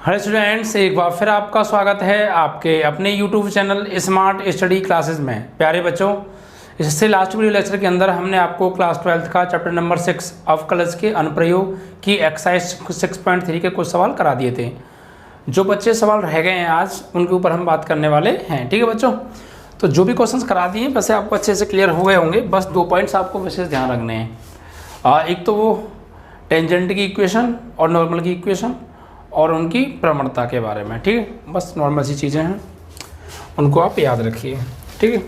Hello students, एक बार फिर आपका स्वागत है आपके अपने YouTube channel smart study classes में। प्यारे बच्चों, इससे लास्ट वीडियो लेक्चर के अंदर हमने आपको क्लास 12th का चैप्टर नंबर 6 ऑफ कलर्स के अनुप्रयोग की एक्सरसाइज 6.3 के कुछ सवाल करा दिए थे। जो बच्चे सवाल रह गए हैं आज उनके ऊपर हम बात करने वाले हैं। ठीक है बच्चों, तो जो भी क्वेश्चंस करा दिए हैं वैसे आपको अच्छे से क्लियर हो गए होंगे। बस 2 पॉइंट्स आपको विशेष ध्यान रखने हैं। एक तो वो टेंजेंट की इक्वेशन और नॉर्मल की इक्वेशन और उनकी प्रवणता के बारे में। ठीक है, बस नॉर्मल सी चीज़ें हैं, उनको आप याद रखिए। ठीक है,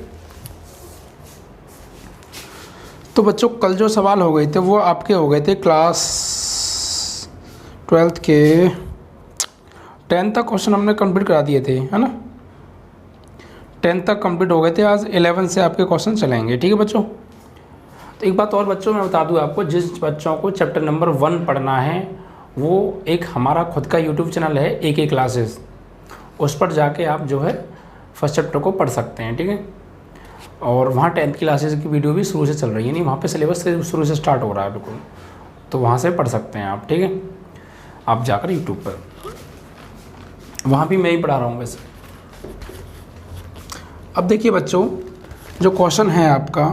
तो बच्चों कल जो सवाल हो गए थे वो आपके हो गए थे क्लास 12th के 10 तक क्वेश्चन हमने कंप्लीट करा दिए थे, है ना। 10 तक कंप्लीट हो गए थे, आज 11 से आपके क्वेश्चन चलेंगे। ठीक है बच्चों, तो एक बात और बच्चों मैं बता दूं आपको, जिस बच्चों को चैप्टर नंबर 1 पढ़ना है वो एक हमारा खुद का यूट्यूब चैनल है AK क्लासेस, उस पर जाके आप जो है फर्स्ट चैप्टर को पढ़ सकते हैं। ठीक है, और वहाँ 10th क्लासेस की वीडियो भी शुरू से चल रही है, नहीं वहाँ पे सिलेबस शुरू से स्टार्ट हो रहा है बिल्कुल, तो वहाँ से पढ़ सकते हैं आप। ठीक है, आप जाकर यूट्यूब पर, वहाँ भी मैं ही पढ़ा रहा हूँ वैसे। अब देखिए बच्चों, जो क्वेश्चन है आपका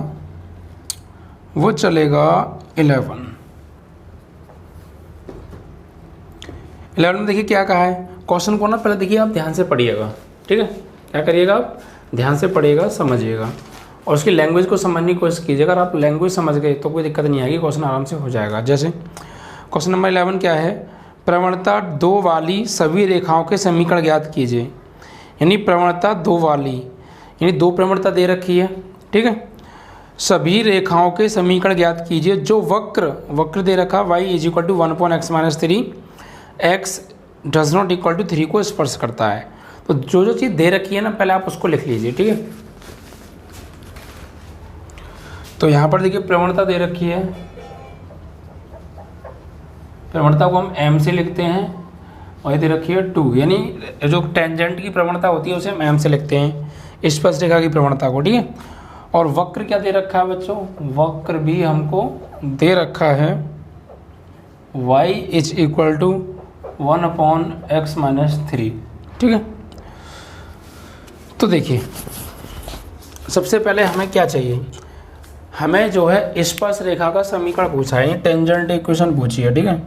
वो चलेगा 11 में। देखिए क्या कहा है क्वेश्चन को ना, पहले देखिए आप ध्यान से पढ़िएगा। ठीक है, क्या करिएगा आप ध्यान से पढ़िएगा, समझिएगा और उसकी लैंग्वेज को समझने की कोशिश कीजिएगा। अगर आप लैंग्वेज समझ गए तो कोई दिक्कत नहीं आएगी, क्वेश्चन आराम से हो जाएगा। जैसे क्वेश्चन नंबर 11 क्या है, प्रवणता 2 वाली सभी रेखाओं के समीकरण ज्ञात कीजिए। यानी प्रवणता 2 वाली, यानी 2 प्रवणता दे रखी है। ठीक है, सभी रेखाओं के समीकरण ज्ञात कीजिए जो वक्र दे रखा y = 1/x-3 x does not equal to 3 को स्पर्श करता है। तो जो चीज़ दे रखी है ना, पहले आप उसको लिख लीजिए। ठीक है, तो यहाँ पर देखिए प्रवणता दे रखी है, प्रवणता को हम m से लिखते हैं और ये दे रखी है 2, यानी जो टेंजेंट की प्रवणता होती है उसे हम m से लिखते हैं, स्पर्श रेखा की प्रवणता को। ठीक है, और वक्र क्या दे रखा है बच्चों, वक्र भी हमको दे रखा है y = 1/x-3। ठीक है, तो देखिए सबसे पहले हमें क्या चाहिए, हमें जो है स्पर्श रेखा का समीकरण पूछा है, टेंजेंट इक्वेशन पूछी है। ठीक है,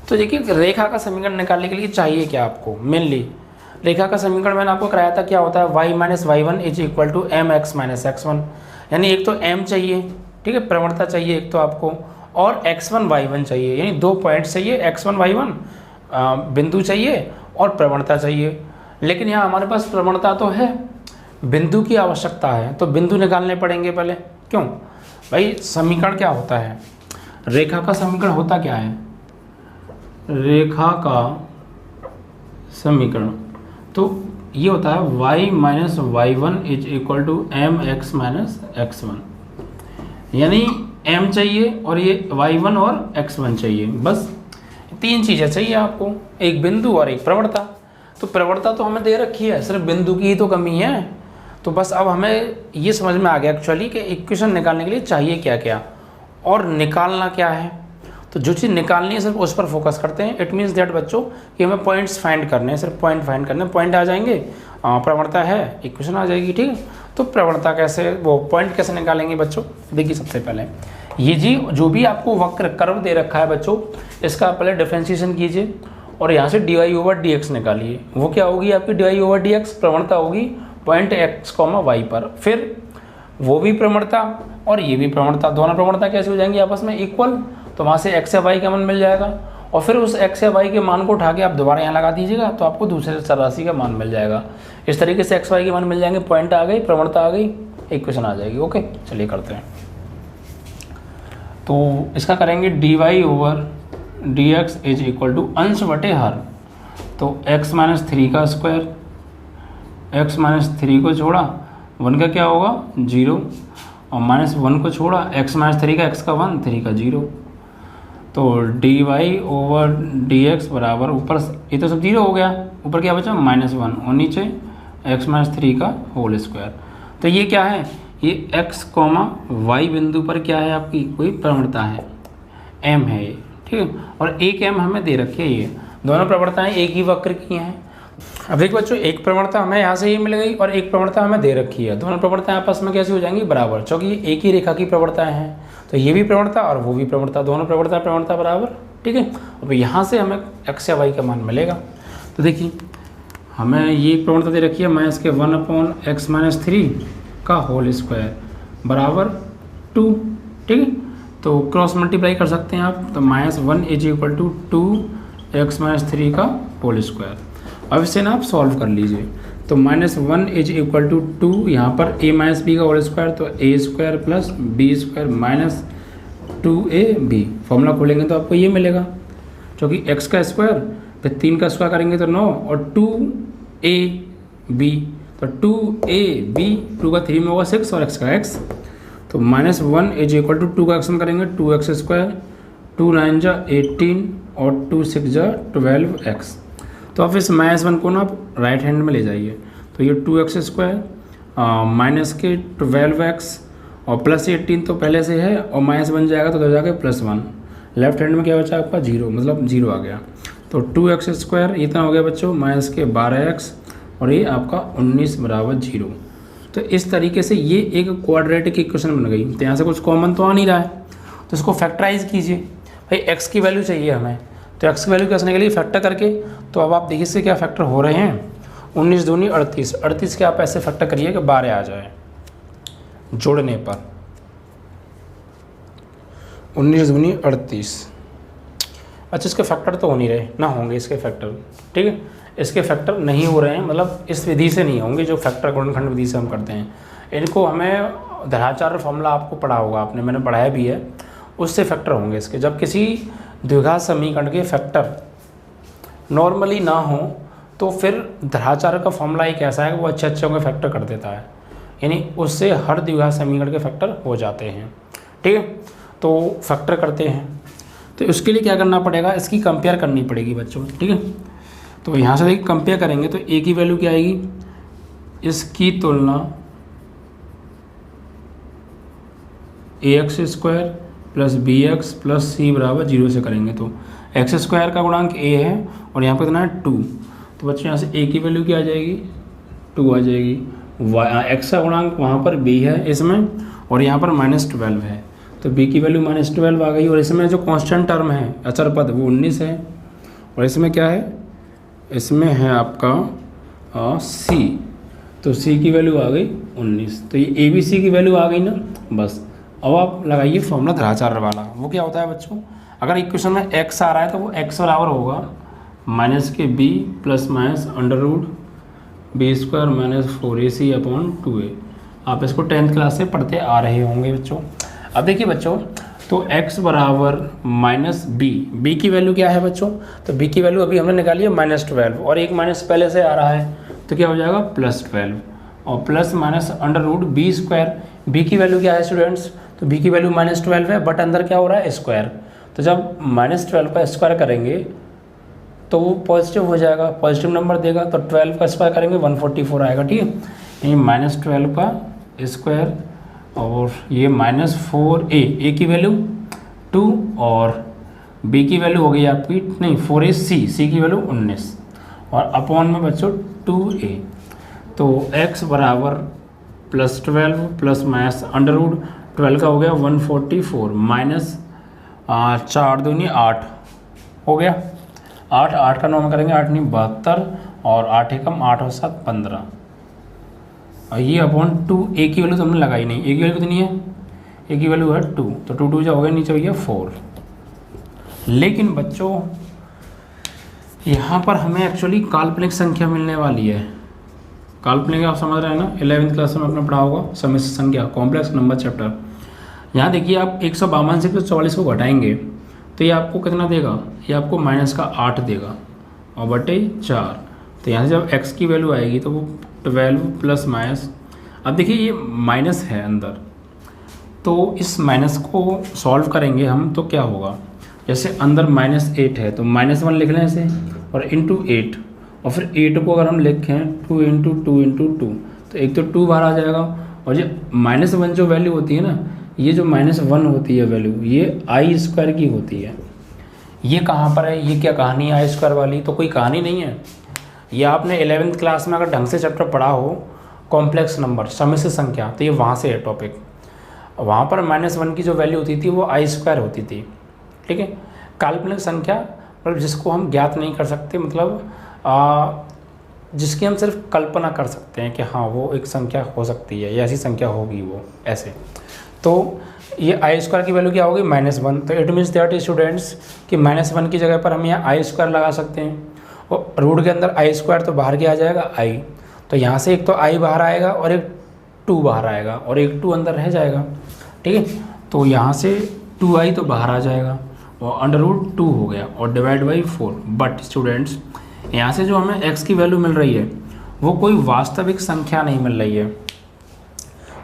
तो देखिए रेखा का समीकरण निकालने के लिए चाहिए क्या आपको, मेनली रेखा का समीकरण मैंने आपको कराया था क्या होता है, y - y1 = mx - x1। यानी एक तो m चाहिए, ठीक है, प्रवणता चाहिए एक तो आपको, और x1 y1 चाहिए, यानी 2 पॉइंट चाहिए, x1 y1 बिंदु चाहिए और प्रवणता चाहिए। लेकिन यहाँ हमारे पास प्रवणता तो है, बिंदु की आवश्यकता है, तो बिंदु निकालने पड़ेंगे पहले। क्यों भाई, समीकरण क्या होता है, रेखा का समीकरण होता क्या है, रेखा का समीकरण तो ये होता है y - y1 = mx - x1। यानी m चाहिए और ये y1 और x1 चाहिए, बस 3 चीज़ें चाहिए आपको, एक बिंदु और एक प्रवणता। तो प्रवणता तो हमें दे रखी है, सिर्फ बिंदु की ही तो कमी है। तो बस अब हमें ये समझ में आ गया एक्चुअली कि इक्वेशन निकालने के लिए चाहिए क्या क्या और निकालना क्या है। तो जो चीज़ निकालनी है सिर्फ उस पर फोकस करते हैं। इट मीन्स दैट बच्चों कि हमें पॉइंट्स फाइंड करने हैं, सिर्फ पॉइंट फाइंड करने, पॉइंट आ जाएंगे, प्रवणता है, इक्वेशन आ जाएगी। ठीक है, तो प्रवणता कैसे, वो पॉइंट कैसे निकालेंगे बच्चों, देखिए सबसे पहले ये जी जो भी आपको वक्र कर्व दे रखा है बच्चों, इसका पहले डिफरेंशिएशन कीजिए और यहाँ से dy/dx निकालिए। वो क्या होगी आपकी dy/dx, प्रवणता होगी पॉइंट x, y पर, फिर वो भी प्रवणता और ये भी प्रवणता, दोनों प्रवणता कैसे हो जाएंगी आपस में इक्वल, तो वहाँ से x या y का मान मिल जाएगा और फिर उस x या y के मान को उठा के आप दोबारा यहाँ लगा दीजिएगा तो आपको दूसरे चरराशि का मान मिल जाएगा। इस तरीके से x y के मान मिल जाएंगे, पॉइंट आ गई, प्रवणता आ गई, इक्वेशन आ जाएगी। ओके, चलिए करते हैं। तो इसका करेंगे dy/dx = अंश बटे हर, तो x - 3 का स्क्वायर, x - 3 को छोड़ा 1 का क्या होगा 0 और -1 को छोड़ा x - 3 का x का 1, 3 का 0। तो dy/dx बराबर, ऊपर ये तो सब 0 हो गया, ऊपर क्या बचा -1 और नीचे x - 3 का होल स्क्वायर। तो ये क्या है, ये x, y बिंदु पर क्या है आपकी कोई प्रवणता है, m है ये। ठीक है, और एक m हमें दे रखी है ये, दोनों प्रवणताएं एक ही वक्र की हैं। अब देखिए बच्चों, एक प्रवणता हमें यहाँ से ये मिल गई और एक प्रवणता हमें दे रखी है। दोनों प्रवणताएं आपस में कैसे हो जाएंगी? बराबर, क्योंकि एक ही रेखा की प्रवणताएं हैं। तो ये भी प्रवणता और वो भी प्रवणता, दोनों प्रवणता बराबर। ठीक है, अब यहाँ से हमें x या y का मान मिलेगा। तो देखिए हमें ये प्रवणता दे रखी है माइनस के 1/x-3 का होल स्क्वायर बराबर 2। ठीक है, तो क्रॉस मल्टीप्लाई कर सकते हैं आप। तो -1 = 2x-3 का होल स्क्वायर। अब इसे ना आप सॉल्व कर लीजिए। तो -1 = 2, यहाँ पर a - b का होल स्क्वायर, तो a² + b² - 2ab। फॉर्मूला खोलेंगे तो आपको ये मिलेगा, क्योंकि x का स्क्वायर फिर 3 का स्क्वायर करेंगे तो 9 और 2ab, तो 2ab, 2 का 3 में होगा 6 और x का x। तो -1 = 2 का एक्शन करेंगे 2x², 2 9 जा 18 और 2 6 जा 12x। तो अब इस -1 को ना आप राइट हैंड में ले जाइए। तो ये 2x² माइनस के 12x और प्लस 18 तो पहले से है और माइनस बन जाएगा तो हो जाएगा +1। लेफ्ट हैंड में क्या बचा आपका? 0, मतलब 0 आ गया। तो 2x² इतना हो गया बच्चों, माइनस के 12x और ये आपका 19 = 0। तो इस तरीके से ये एक क्वाड्रेटिक इक्वेशन बन गई। तो यहाँ से कुछ कॉमन तो आ नहीं रहा है, तो इसको फैक्टराइज कीजिए। भाई x की वैल्यू चाहिए हमें, तो x की वैल्यू कसने के लिए फैक्टर करके, तो अब आप देखिए इससे क्या फैक्टर हो रहे हैं। 19 दूनी 38, 38 के आप ऐसे फैक्टर करिए कि 12 आ जाए जोड़ने पर। 19 दूनी 38। अच्छा, इसके फैक्टर तो हो नहीं रहे ना, होंगे इसके फैक्टर। ठीक है, इसके फैक्टर नहीं हो रहे हैं, मतलब इस विधि से नहीं होंगे जो फैक्टर गुणनखंड विधि से हम करते हैं। इनको हमें धनाचार्य फॉर्मूला आपको पढ़ा होगा, आपने, मैंने पढ़ाया भी है, उससे फैक्टर होंगे इसके। जब किसी द्विघात समीकरण के फैक्टर नॉर्मली ना हो तो फिर धनाचार्य का फॉर्मूला एक ऐसा है कि वो अच्छे के फैक्टर कर देता है, यानी उससे हर द्विघात समीकरण के फैक्टर हो जाते हैं। ठीक है, तो फैक्टर करते हैं, तो उसके लिए क्या करना पड़ेगा? इसकी कंपेयर करनी पड़ेगी बच्चों। ठीक है, तो यहाँ से देखिए कंपेयर करेंगे तो a की वैल्यू क्या आएगी? इसकी तुलना ax² + bx + c = 0 से करेंगे। तो x² का गुणांक a है और यहाँ पर कितना है 2। तो बच्चों यहाँ से a की वैल्यू क्या आ जाएगी? 2 आ जाएगी। x का गुणांक वहाँ पर b है इसमें, और यहाँ पर -12 है, तो b की वैल्यू -12 आ गई। और इसमें जो कांस्टेंट टर्म है, अचर पद, वो 19 है। और इसमें क्या है? इसमें है आपका c, तो c की वैल्यू आ गई 19। तो ये ABC की वैल्यू आ गई ना, बस। अब आप लगाइए फॉर्मूला धनाचार्य वाला। वो क्या होता है बच्चों? अगर इक्वेशन में x आ रहा है तो वो x बराबर होगा -b ± √b² - 4ac/2a। आप इसको 10th क्लास से पढ़ते आ रहे होंगे बच्चों। अब देखिए बच्चों, तो x बराबर -b की वैल्यू क्या है बच्चों? तो b की वैल्यू अभी हमने निकाली है -12 और एक माइनस पहले से आ रहा है, तो क्या हो जाएगा? +12 और प्लस माइनस √b²। b की वैल्यू क्या है स्टूडेंट्स? तो b की वैल्यू -12 है, बट अंदर क्या हो रहा है? स्क्वायर। तो जब -12 का स्क्वायर करेंगे तो वो पॉजिटिव हो जाएगा, पॉजिटिव नंबर देगा। तो 12 का स्क्वायर करेंगे 144 आएगा। ठीक है, ये -12 का स्क्वायर और ये -4a की वैल्यू 2 और b की वैल्यू हो गई आपकी, नहीं 4ac की वैल्यू 19 और अपॉन में बच्चों 2a। तो x बराबर +12 प्लस -√12 का हो गया 144 माइनस 4 दूनी 8 हो गया। 8 का 9 में करेंगे, 8 नहीं 72 और 8 एकम 8 और 7 15 और ये अपॉन 2। a की वैल्यू तो हमने लगाई नहीं, a की वैल्यू कितनी है? a की वैल्यू है 2, तो 2 2 जो हो गया, नीचे हो गया 4। लेकिन बच्चों यहाँ पर हमें एक्चुअली काल्पनिक संख्या मिलने वाली है। काल्पनिक आप समझ रहे हैं ना, 11th क्लास में आपने पढ़ा होगा समिश्र संख्या, कॉम्प्लेक्स नंबर चैप्टर। यहाँ देखिए आप 152 से 144 को घटाएंगे तो ये आपको कितना देगा? ये आपको -8 देगा और बटे 4। तो यहाँ से जब x की वैल्यू आएगी तो वो 12 प्लस माइनस, अब देखिए ये माइनस है अंदर, तो इस माइनस को सॉल्व करेंगे हम तो क्या होगा? जैसे अंदर -8 है तो -1 लिख लें इसे और इंटू 8, और फिर 8 को अगर हम लिखें 2 × 2 × 2 तो एक तो 2 बाहर आ जाएगा, और ये -1 जो वैल्यू होती है ना, ये जो -1 होती है वैल्यू, ये i² की होती है। ये कहाँ पर है, ये क्या कहानी है आई स्क्वायर वाली? तो कोई कहानी नहीं है। ये आपने 11वीं क्लास में अगर ढंग से चैप्टर पढ़ा हो, कॉम्प्लेक्स नंबर, सम्मिश्र संख्या, तो ये वहाँ से है टॉपिक। वहाँ पर -1 की जो वैल्यू होती थी वो आई स्क्वायर होती थी, ठीक है। काल्पनिक संख्या मतलब जिसको हम ज्ञात नहीं कर सकते, मतलब जिसकी हम सिर्फ कल्पना कर सकते हैं कि हाँ वो एक संख्या हो सकती है या ऐसी संख्या होगी वो ऐसे। तो ये आई स्क्वायर की वैल्यू क्या होगी? -1। तो इट मीन्स दैट स्टूडेंट्स कि -1 की जगह पर हम यहाँ आई स्क्वायर लगा सकते हैं, और रूट के अंदर आई स्क्वायर तो बाहर क्या आ जाएगा? आई। तो यहाँ से एक तो आई बाहर आएगा और एक 2 बाहर आएगा और एक 2 अंदर रह जाएगा, ठीक है। तो यहाँ से 2i तो बाहर आ जाएगा और √2 हो गया और डिवाइड बाई 4। बट स्टूडेंट्स यहाँ से जो हमें x की वैल्यू मिल रही है वो कोई वास्तविक संख्या नहीं मिल रही है,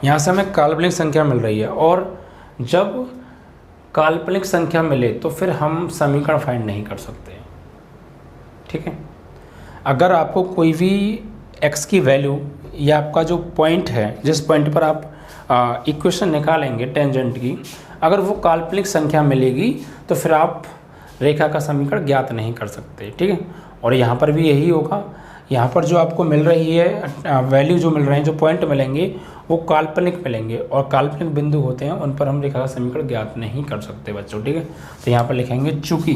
यहाँ से हमें काल्पनिक संख्या मिल रही है। और जब काल्पनिक संख्या मिले तो फिर हम समीकरण फाइंड नहीं कर सकते, ठीक है। अगर आपको कोई भी x की वैल्यू या आपका जो पॉइंट है, जिस पॉइंट पर आप इक्वेशन निकालेंगे टेंजेंट की, अगर वो काल्पनिक संख्या मिलेगी तो फिर आप रेखा का समीकरण ज्ञात नहीं कर सकते, ठीक है। और यहाँ पर भी यही होगा, यहाँ पर जो आपको मिल रही है वैल्यू, जो मिल रहे हैं, जो पॉइंट मिलेंगे वो काल्पनिक मिलेंगे, और काल्पनिक बिंदु होते हैं उन पर हम रेखा का समीकरण ज्ञात नहीं कर सकते बच्चों, ठीक है। तो यहाँ पर लिखेंगे चूँकि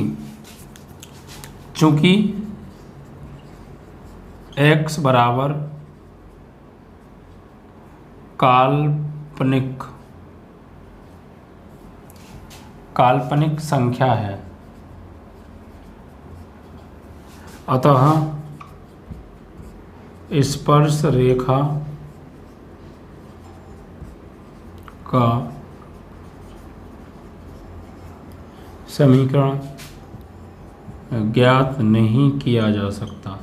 x बराबर काल्पनिक संख्या है, अतः स्पर्श रेखा का समीकरण ज्ञात नहीं किया जा सकता।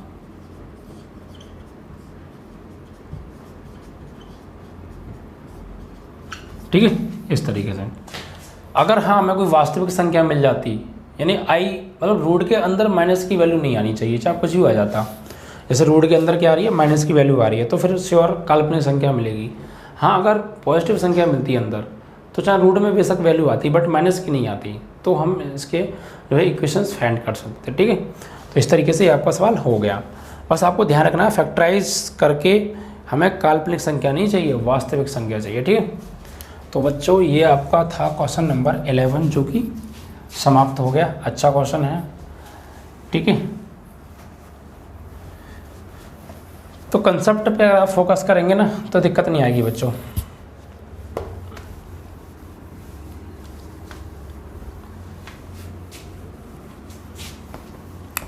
ठीक है, इस तरीके से। अगर हाँ हमें कोई वास्तविक संख्या मिल जाती, यानी आई मतलब रूट के अंदर माइनस की वैल्यू नहीं आनी चाहिए, चाहे कुछ भी आ जाता, जैसे रूट के अंदर क्या आ रही है, माइनस की वैल्यू आ रही है, तो फिर श्योर काल्पनिक संख्या मिलेगी। हाँ अगर पॉजिटिव संख्या मिलती है अंदर, तो चाहे रूट में बेशक वैल्यू आती बट माइनस की नहीं आती, तो हम इसके जो है इक्वेशंस फाइंड कर सकते हैं, ठीक है। तो इस तरीके से आपका सवाल हो गया। बस आपको ध्यान रखना है, फैक्टराइज करके हमें काल्पनिक संख्या नहीं चाहिए, वास्तविक संख्या चाहिए, ठीक है। तो बच्चों ये आपका था क्वेश्चन नंबर 11 जो कि समाप्त हो गया। अच्छा क्वेश्चन है, ठीक है। तो कंसेप्ट पे अगर आप फोकस करेंगे ना तो दिक्कत नहीं आएगी बच्चों।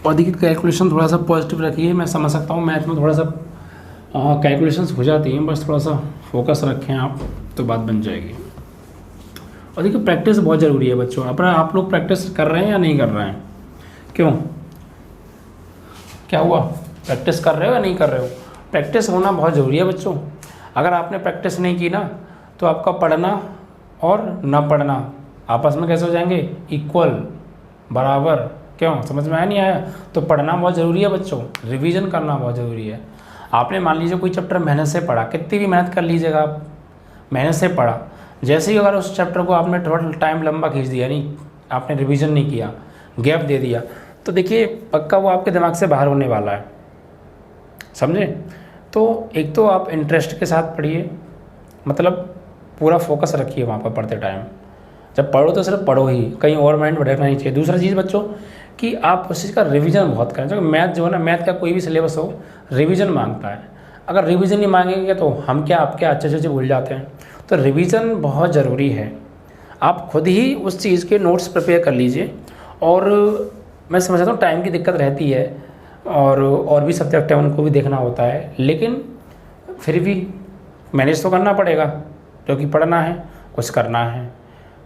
और देखिए कैलकुलेशन थोड़ा सा पॉजिटिव रखिए, मैं समझ सकता हूँ मैथ में थोड़ा सा कैलकुलेशंस हो जाती हैं, बस थोड़ा सा फोकस रखें आप तो बात बन जाएगी। और देखिए प्रैक्टिस बहुत ज़रूरी है बच्चों। अपना आप लोग प्रैक्टिस कर रहे हैं या नहीं कर रहे हैं? क्यों, क्या हुआ, प्रैक्टिस कर रहे हो या नहीं कर रहे हो? प्रैक्टिस होना बहुत ज़रूरी है बच्चों। अगर आपने प्रैक्टिस नहीं की ना तो आपका पढ़ना और ना पढ़ना आपस में कैसे हो जाएंगे, इक्वल, बराबर। क्यों, समझ में आया नहीं आया? तो पढ़ना बहुत ज़रूरी है बच्चों, रिवीजन करना बहुत ज़रूरी है। आपने मान लीजिए कोई चैप्टर मेहनत से पढ़ा, कितनी भी मेहनत कर लीजिएगा आप, मेहनत से पढ़ा, जैसे ही अगर उस चैप्टर को आपने थोड़ा टाइम लंबा खींच दिया, यानी आपने रिवीजन नहीं किया, गैप दे दिया, तो देखिए पक्का वो आपके दिमाग से बाहर होने वाला है, समझे। तो एक तो आप इंटरेस्ट के साथ पढ़िए, मतलब पूरा फोकस रखिए वहाँ पर पढ़ते टाइम। जब पढ़ो तो सिर्फ पढ़ो ही, कहीं और माइंड भटकना नहीं चाहिए। दूसरा चीज़ बच्चों कि आप उस चीज़ का रिवीजन बहुत करें। क्योंकि मैथ जो है ना, मैथ का कोई भी सिलेबस हो रिवीजन मांगता है। अगर रिवीजन नहीं मांगेंगे तो हम क्या आपके अच्छे अच्छे भूल जाते हैं। तो रिवीजन बहुत ज़रूरी है। आप खुद ही उस चीज़ के नोट्स प्रिपेयर कर लीजिए। और मैं समझता हूँ टाइम की दिक्कत रहती है और भी सब्जेक्ट है उनको भी देखना होता है, लेकिन फिर भी मैनेज तो करना पड़ेगा क्योंकि पढ़ना है, कुछ करना है।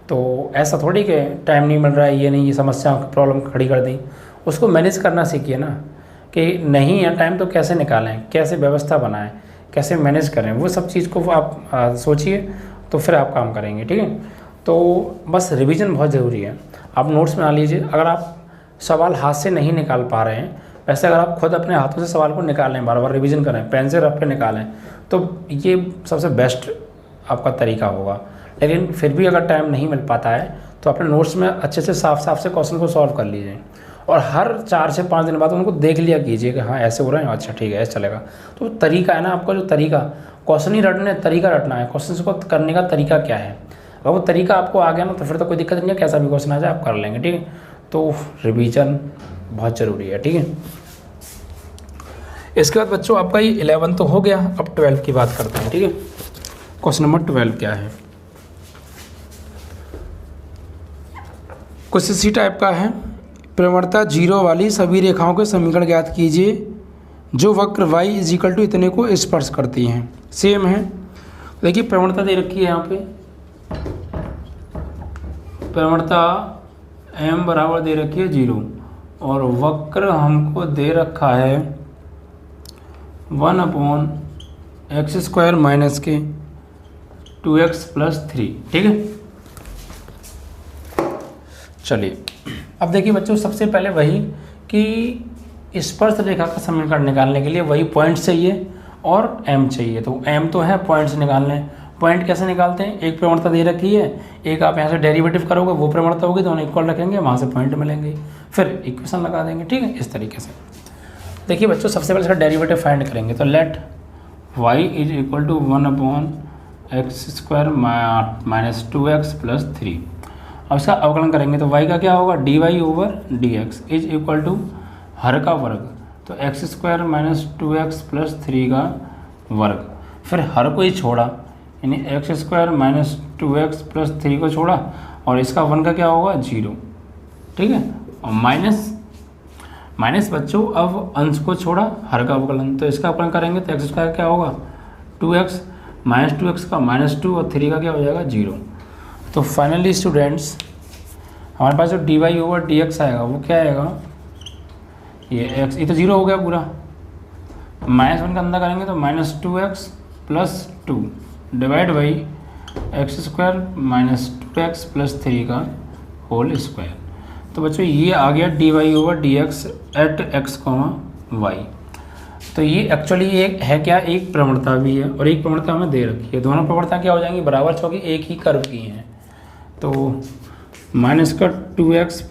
तो ऐसा थोड़ी कि टाइम नहीं मिल रहा है, ये नहीं, ये समस्या प्रॉब्लम खड़ी कर दी, उसको मैनेज करना सीखिए ना, कि नहीं है टाइम तो कैसे निकालें, कैसे व्यवस्था बनाएं, कैसे मैनेज करें, वो सब चीज़ को आप सोचिए, तो फिर आप काम करेंगे, ठीक है। तो बस रिवीजन बहुत ज़रूरी है। आप नोट्स बना लीजिए। अगर आप सवाल हाथ से नहीं निकाल पा रहे हैं, वैसे अगर आप खुद अपने हाथों से सवाल को निकालें, बार बार रिवीजन करें, पेन से रफ पे निकालें, तो ये सबसे बेस्ट आपका तरीका होगा। लेकिन फिर भी अगर टाइम नहीं मिल पाता है तो अपने नोट्स में अच्छे से साफ साफ से क्वेश्चन को सॉल्व कर लीजिए, और हर 4 से 5 दिन बाद उनको देख लिया कीजिए कि हाँ ऐसे हो रहा है, अच्छा ठीक है ऐसे चलेगा। तो तरीका है ना आपका, जो तरीका, क्वेश्चन ही रटने, तरीका रटना है, क्वेश्चन को करने का तरीका क्या है। अगर वो तरीका आपको आ गया ना तो फिर तो कोई दिक्कत नहीं है, कैसा भी क्वेश्चन आ जाए आप कर लेंगे, ठीक है। तो रिवीजन बहुत ज़रूरी है, ठीक है। इसके बाद बच्चों आपका ये 11 तो हो गया, अब 12 की बात करते हैं, ठीक है। क्वेश्चन नंबर 12 क्या है, कुछ इसी टाइप का है। प्रवणता 0 वाली सभी रेखाओं के समीकरण ज्ञात कीजिए जो वक्र y इजिकल टू इतने को स्पर्श करती हैं। सेम है, देखिए प्रवणता दे रखी है यहाँ पे, प्रवणता m बराबर दे रखी है 0 और वक्र हमको दे रखा है 1/x² माइनस के 2x + 3, ठीक है। चलिए अब देखिए बच्चों, सबसे पहले वही कि स्पर्श रेखा का समीकरण निकालने के लिए वही पॉइंट चाहिए और m चाहिए। तो m तो है, पॉइंट से निकालने, पॉइंट कैसे निकालते हैं, एक प्रवणता दे रखी है, एक आप यहाँ से डेरिवेटिव करोगे, वो प्रवणता होगी, दोनों इक्वल रखेंगे, वहाँ से पॉइंट मिलेंगे, फिर इक्वेशन लगा देंगे, ठीक है। इस तरीके से देखिए बच्चों, सबसे पहले इसका डेरिवेटिव फाइंड करेंगे। तो late y = 1/x² minus 2x + 3। अब इसका अवकलन करेंगे तो y का क्या होगा, dy/dx = हर का वर्ग, तो x² माइनस 2x + 3 का वर्ग, फिर हर को ही छोड़ा, यानी x² माइनस 2x + 3 को छोड़ा, और इसका 1 का क्या होगा 0, ठीक है। और माइनस बच्चों अब अंश को छोड़ा, हर का अवकलन, तो इसका अवकलन करेंगे तो x² क्या होगा 2x माइनस 2x का -2 और 3 का क्या हो जाएगा 0। तो फाइनली स्टूडेंट्स हमारे पास जो dy/dx आएगा वो क्या आएगा, ये x, ये तो 0 हो गया पूरा, -1 का अंदर करेंगे तो -2x + 2 divide by x² minus 2x + 3 का होल स्क्वायर। तो बच्चों ये आ गया dy/dx एट x, y। तो ये एक्चुअली एक है क्या, एक प्रवणता भी है और एक प्रवणता हमें दे रखी है, दोनों प्रवणता क्या हो जाएंगी बराबर, क्योंकि एक ही कर्व की हैं। तो -2x +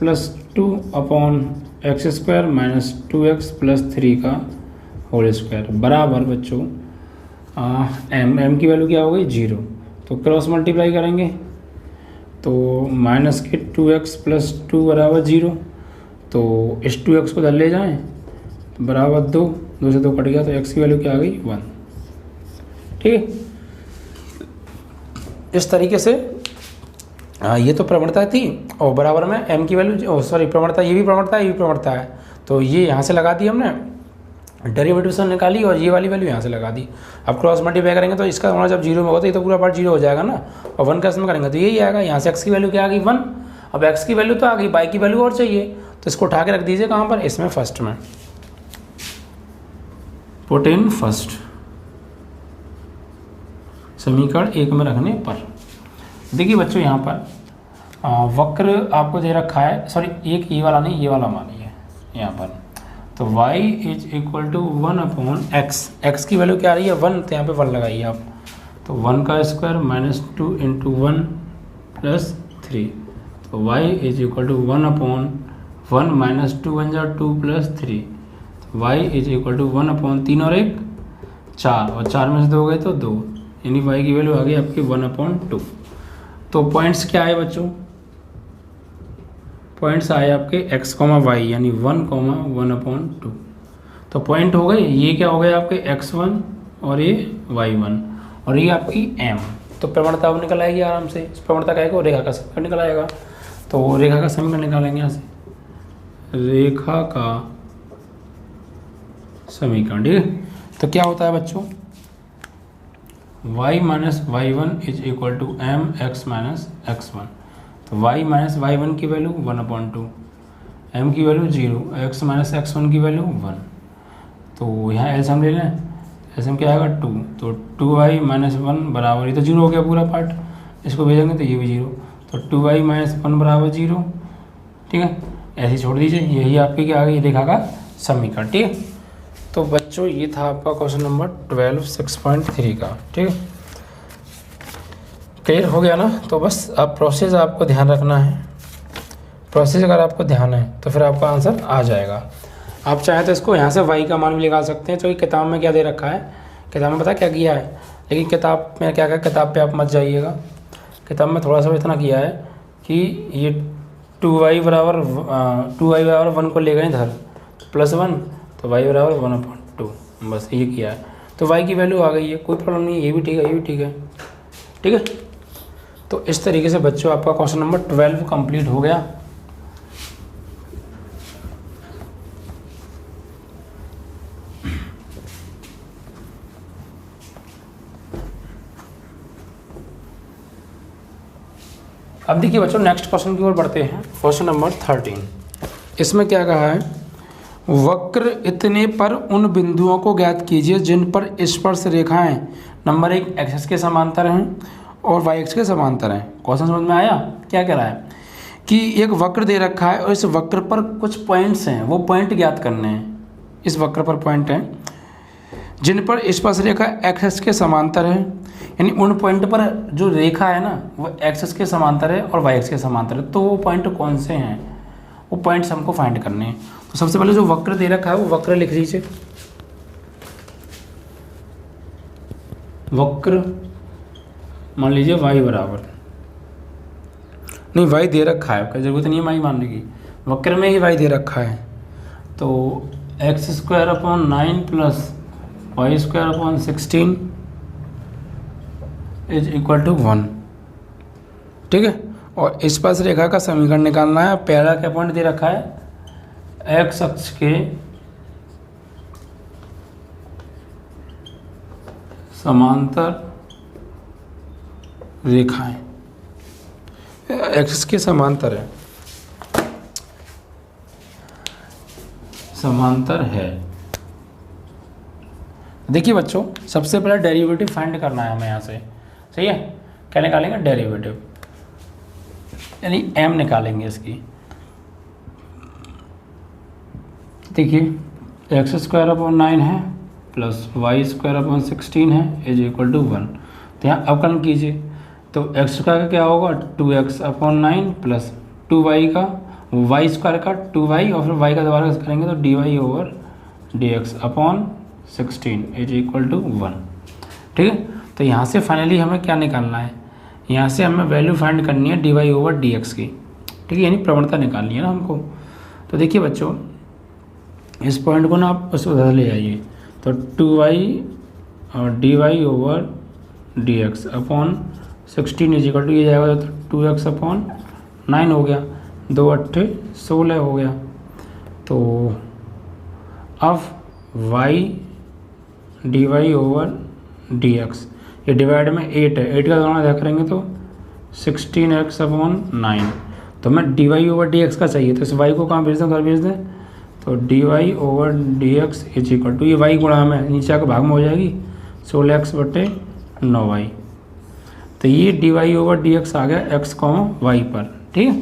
2/x² माइनस 2x + 3 का होल स्क्वायर बराबर बच्चों m की वैल्यू क्या हो गई 0। तो क्रॉस मल्टीप्लाई करेंगे तो -2x + 2 बराबर 0, तो इस 2x को ले जाएं तो बराबर 2 से 2 कट गया, तो x की वैल्यू क्या आ गई 1, ठीक है। इस तरीके से ये तो प्रवणता थी और बराबर में m की वैल्यू, सॉरी प्रवणता, ये भी प्रवणता है, ये भी प्रवणता है, तो ये यहाँ से लगा दी हमने, डेरिवेटिव से निकाली और ये वाली वैल्यू यहाँ से लगा दी। अब क्रॉस मल्टीप्लाई करेंगे तो इसका होना जब 0 में होता है, ये तो पूरा पार्ट 0 हो जाएगा ना, और 1 का इसमें करेंगे तो यही आएगा, यहाँ से x की वैल्यू क्या आ गई 1। अब x की वैल्यू तो आ गई, y की वैल्यू और चाहिए, तो इसको उठा के रख दीजिए कहाँ पर, इसमें फर्स्ट में, पुट इन फर्स्ट, समीकरण 1 में रखने पर। देखिए बच्चों यहाँ पर वक्र आपको दे रखा है, सॉरी एक ये वाला नहीं, ये वाला मानिए यहाँ पर, तो y = 1/x, x की वैल्यू क्या आ रही है 1, तो यहाँ पे 1 लगाइए आप, तो 1 का स्क्वायर माइनस 2 × 1 + 3, तो y = 1/1 माइनस 2 × 2 + 3, तो y = 1/3 और 1 4, और 4 में से 2 गए तो 2, यानी y की वैल्यू आ गई आपकी 1/2। तो पॉइंट्स क्या आए बच्चों, पॉइंट्स आए आपके x, y, यानी 1, 1/2। तो पॉइंट हो गए, ये क्या हो गए आपके x1 और ये y1 और ये आपकी m। तो प्रवणता अब निकल आएगी आराम से, इस प्रवणता का है रेखा का समीकरण निकल आएगा। तो रेखा का समीकरण निकालेंगे यहाँ से, रेखा का समीकरण, ठीक है। तो क्या होता है बच्चों, y - y1 = mx - x1, तो y - y1 की वैल्यू 1/2, m की वैल्यू 0, x - x1 की वैल्यू 1। तो यहाँ एलसीएम ले लें, एलसीएम क्या आएगा 2, तो 2y - 1 बराबर, ये तो 0 हो गया पूरा पार्ट, इसको भेजेंगे तो ये भी 0, तो 2y - 1 बराबर 0, ठीक है। ऐसे ही छोड़ दीजिए, यही आपकी क्या आ गई रेखा का समीकरण, ठीक है। तो बच्चों ये था आपका क्वेश्चन नंबर 12 6.3 का, ठीक है। क्लियर हो गया ना। तो बस अब प्रोसेस आपको ध्यान रखना है, प्रोसेस अगर आपको ध्यान है तो फिर आपका आंसर आ जाएगा। आप चाहें तो इसको यहाँ से y का मान भी निकाल सकते हैं, क्योंकि किताब में क्या दे रखा है, किताब में पता क्या किया है, लेकिन किताब में क्या किताब पे आप मत जाइएगा। किताब में थोड़ा सा इतना किया है कि ये 2y बराबर 1 को ले गए इधर +1, तो y बराबर 1/2, बस ये किया है। तो y की वैल्यू आ गई है, कोई प्रॉब्लम नहीं है, ये भी ठीक है, ये भी ठीक है, ठीक है। तो इस तरीके से बच्चों आपका क्वेश्चन नंबर 12 कंप्लीट हो गया। अब देखिए बच्चों नेक्स्ट क्वेश्चन की ओर बढ़ते हैं। क्वेश्चन नंबर 13, इसमें क्या कहा है, वक्र इतने पर उन बिंदुओं को ज्ञात कीजिए जिन पर स्पर्श रेखाएं नंबर 1 एक्सिस के समांतर हैं और वाई एक्स के समांतर हैं। क्वेश्चन समझ में आया? क्या कह रहा है कि एक वक्र दे रखा है और इस वक्र पर कुछ पॉइंट्स हैं, वो पॉइंट ज्ञात करने हैं। इस वक्र पर पॉइंट हैं जिन पर स्पर्श रेखा एक्सिस के समांतर है, यानी उन पॉइंट पर जो रेखा है ना वो एक्सिस के समांतर है और वाई एक्स के समांतर है। तो वो पॉइंट कौन से हैं, वो पॉइंट्स हमको फाइंड करने हैं। तो सबसे पहले जो वक्र दे रखा है वो वक्र लिख लीजिए। वक्र मान लीजिए y बराबर, नहीं y दे रखा है, आपका जरूरत नहीं है y मानने की, वक्र में ही y दे रखा है। तो x²/9 + y²/16 = 1, ठीक है। और स्पर्श रेखा का समीकरण निकालना है। पहला क्या पॉइंट दे रखा है, x अक्ष के समांतर रेखाएं, एक्सिस के समांतर है, समांतर है। देखिए बच्चों सबसे पहले डेरिवेटिव फाइंड करना है हमें यहाँ से, सही है। क्या निकालेंगे, डेरिवेटिव, यानी m निकालेंगे इसकी। देखिए x²/9 है प्लस y²/16 है = 1। तो यहाँ अवकलन कीजिए, तो x² का क्या होगा 2x/9 प्लस 2y का y² का 2y और फिर y का दोबारा करेंगे तो dy/dx/16 = 1, ठीक है। तो यहाँ से फाइनली हमें क्या निकालना है, यहाँ से हमें वैल्यू फाइंड करनी है dy/dx की, ठीक है, यानी प्रवणता निकालनी है ना हमको। तो देखिए बच्चों इस पॉइंट को ना आप उस उधर ले आइए, तो 2y और dy/dx/16 ये जाएगा तो 2x/9 हो गया, 2 8 16 हो गया। तो अब y dy/dx ये डिवाइड में 8 है, 8 का दोनों अदा करेंगे तो 16x/9। तो हमें dy/dx का चाहिए, तो इस y को कहाँ भेज दें, घर भेज दें। तो dy/dx = ये y गुणा में नीचे आकर भाग में हो जाएगी 16x/9y। तो ये dy/dx आ गया x, y पर, ठीक है।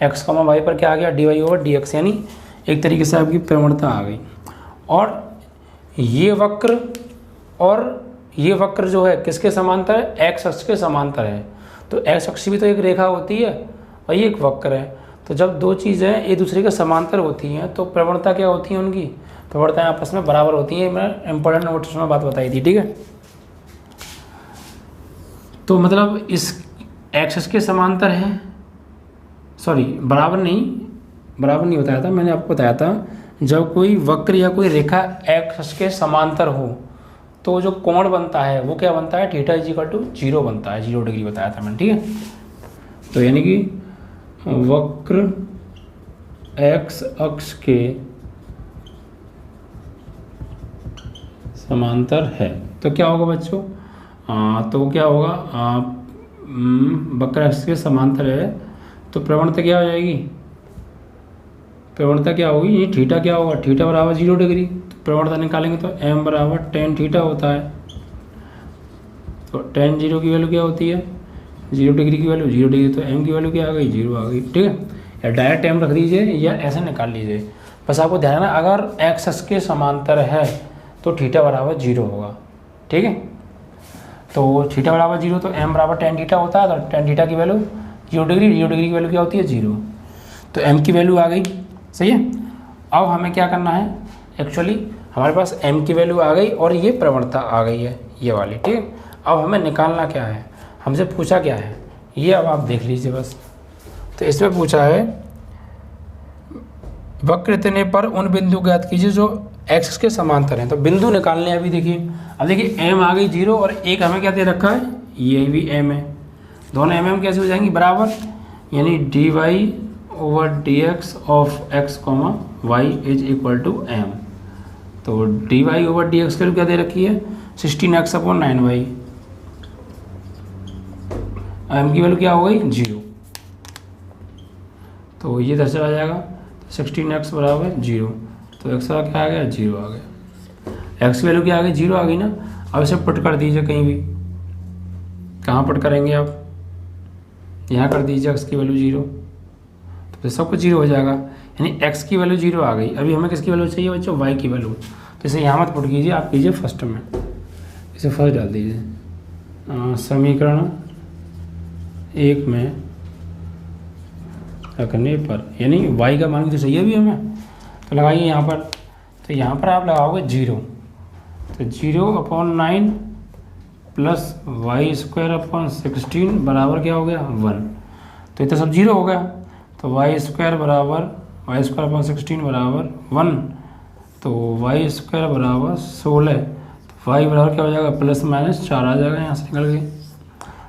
x, y पर क्या आ गया, dy/dx, यानी एक तरीके से आपकी प्रवणता आ गई। और ये वक्र जो है किसके समांतर है, x अक्ष के समांतर है। तो x अक्ष भी तो एक रेखा होती है और ये एक वक्र है। तो जब दो चीज़ें एक दूसरे के समांतर होती हैं तो प्रवणता क्या होती है, उनकी प्रवणताएं आपस में बराबर होती हैं। मैंने इंपॉर्टेंट नोट्स में बात बताई थी, ठीक है। तो मतलब इस एक्सिस के समांतर है, सॉरी बराबर नहीं बताया था मैंने, आपको बताया था जब कोई वक्र या कोई रेखा एक्सिस के समांतर हो तो जो कोण बनता है वो क्या बनता है, थीटा = 0 बनता है, 0 डिग्री बताया था मैंने, ठीक है। तो यानी कि वक्र एक्स अक्ष के समांतर है तो क्या होगा बच्चों, तो क्या होगा, वक्र एक्स के समांतर है तो प्रवणता क्या हो जाएगी, प्रवणता क्या होगी, ये थीटा क्या होगा, थीटा बराबर 0 डिग्री। तो प्रवणता निकालेंगे तो m बराबर tan थीटा होता है। तो tan 0 की वैल्यू क्या होती है, 0 डिग्री की वैल्यू 0 डिग्री, तो m की वैल्यू क्या आ गई, 0 आ गई, ठीक है। या डायरेक्ट m रख दीजिए या ऐसे निकाल लीजिए, बस आपको ध्यान रखना अगर एक्स के समांतर है तो थीटा बराबर 0 होगा, ठीक है। तो थीटा बराबर 0 तो m बराबर tan थीटा होता है, तो tan थीटा की वैल्यू 0 डिग्री, 0 डिग्री की वैल्यू क्या होती है 0, तो m की वैल्यू आ गई। सही है। अब हमें क्या करना है, एक्चुअली हमारे पास m की वैल्यू आ गई और ये प्रवणता आ गई है ये वाली, ठीक है। अब हमें निकालना क्या है, हमसे पूछा क्या है ये अब आप देख लीजिए बस। तो इसमें पूछा है वक्र इतने पर उन बिंदु ज्ञात कीजिए जो x के समांतर हैं। तो बिंदु निकालने हैं अभी देखिए। अब देखिए m आ गई 0 और एक हमें क्या दे रखा है, ये भी m है, दोनों m कैसे हो जाएंगी बराबर, यानी dy/dx of x, y is equal to m। तो dy/dx की क्या दे रखी है 16x/9y, m की वैल्यू क्या हो गई 0, तो ये इधर चला जाएगा 16x बराबर 0, तो x का क्या आ गया 0 आ गया, x की वैल्यू क्या आ गई 0 आ गई ना। अब इसे पुट कर दीजिए कहीं भी, कहाँ पुट करेंगे आप, यहाँ कर दीजिए x की वैल्यू 0, तो सब कुछ 0 हो जाएगा, यानी x की वैल्यू 0 आ गई। अभी हमें किसकी वैल्यू चाहिए बच्चों, y की वैल्यू, तो इसे यहाँ मत पुट कीजिए, आप कीजिए फर्स्ट में, इसे फर्स्ट डाल दीजिए समीकरण 1 में रखने पर, यानी y का मान भी तो चाहिए अभी हमें, तो लगाइए यहाँ पर, तो यहाँ पर आप लगाओगे 0, तो 0/9 प्लस y² बराबर क्या हो गया 1, तो ये तो सब 0 हो गया, तो y² बराबर y² बराबर 1, तो y² बराबर 16, तो y बराबर क्या हो जाएगा +-4 आ जाएगा यहाँ से निकल के,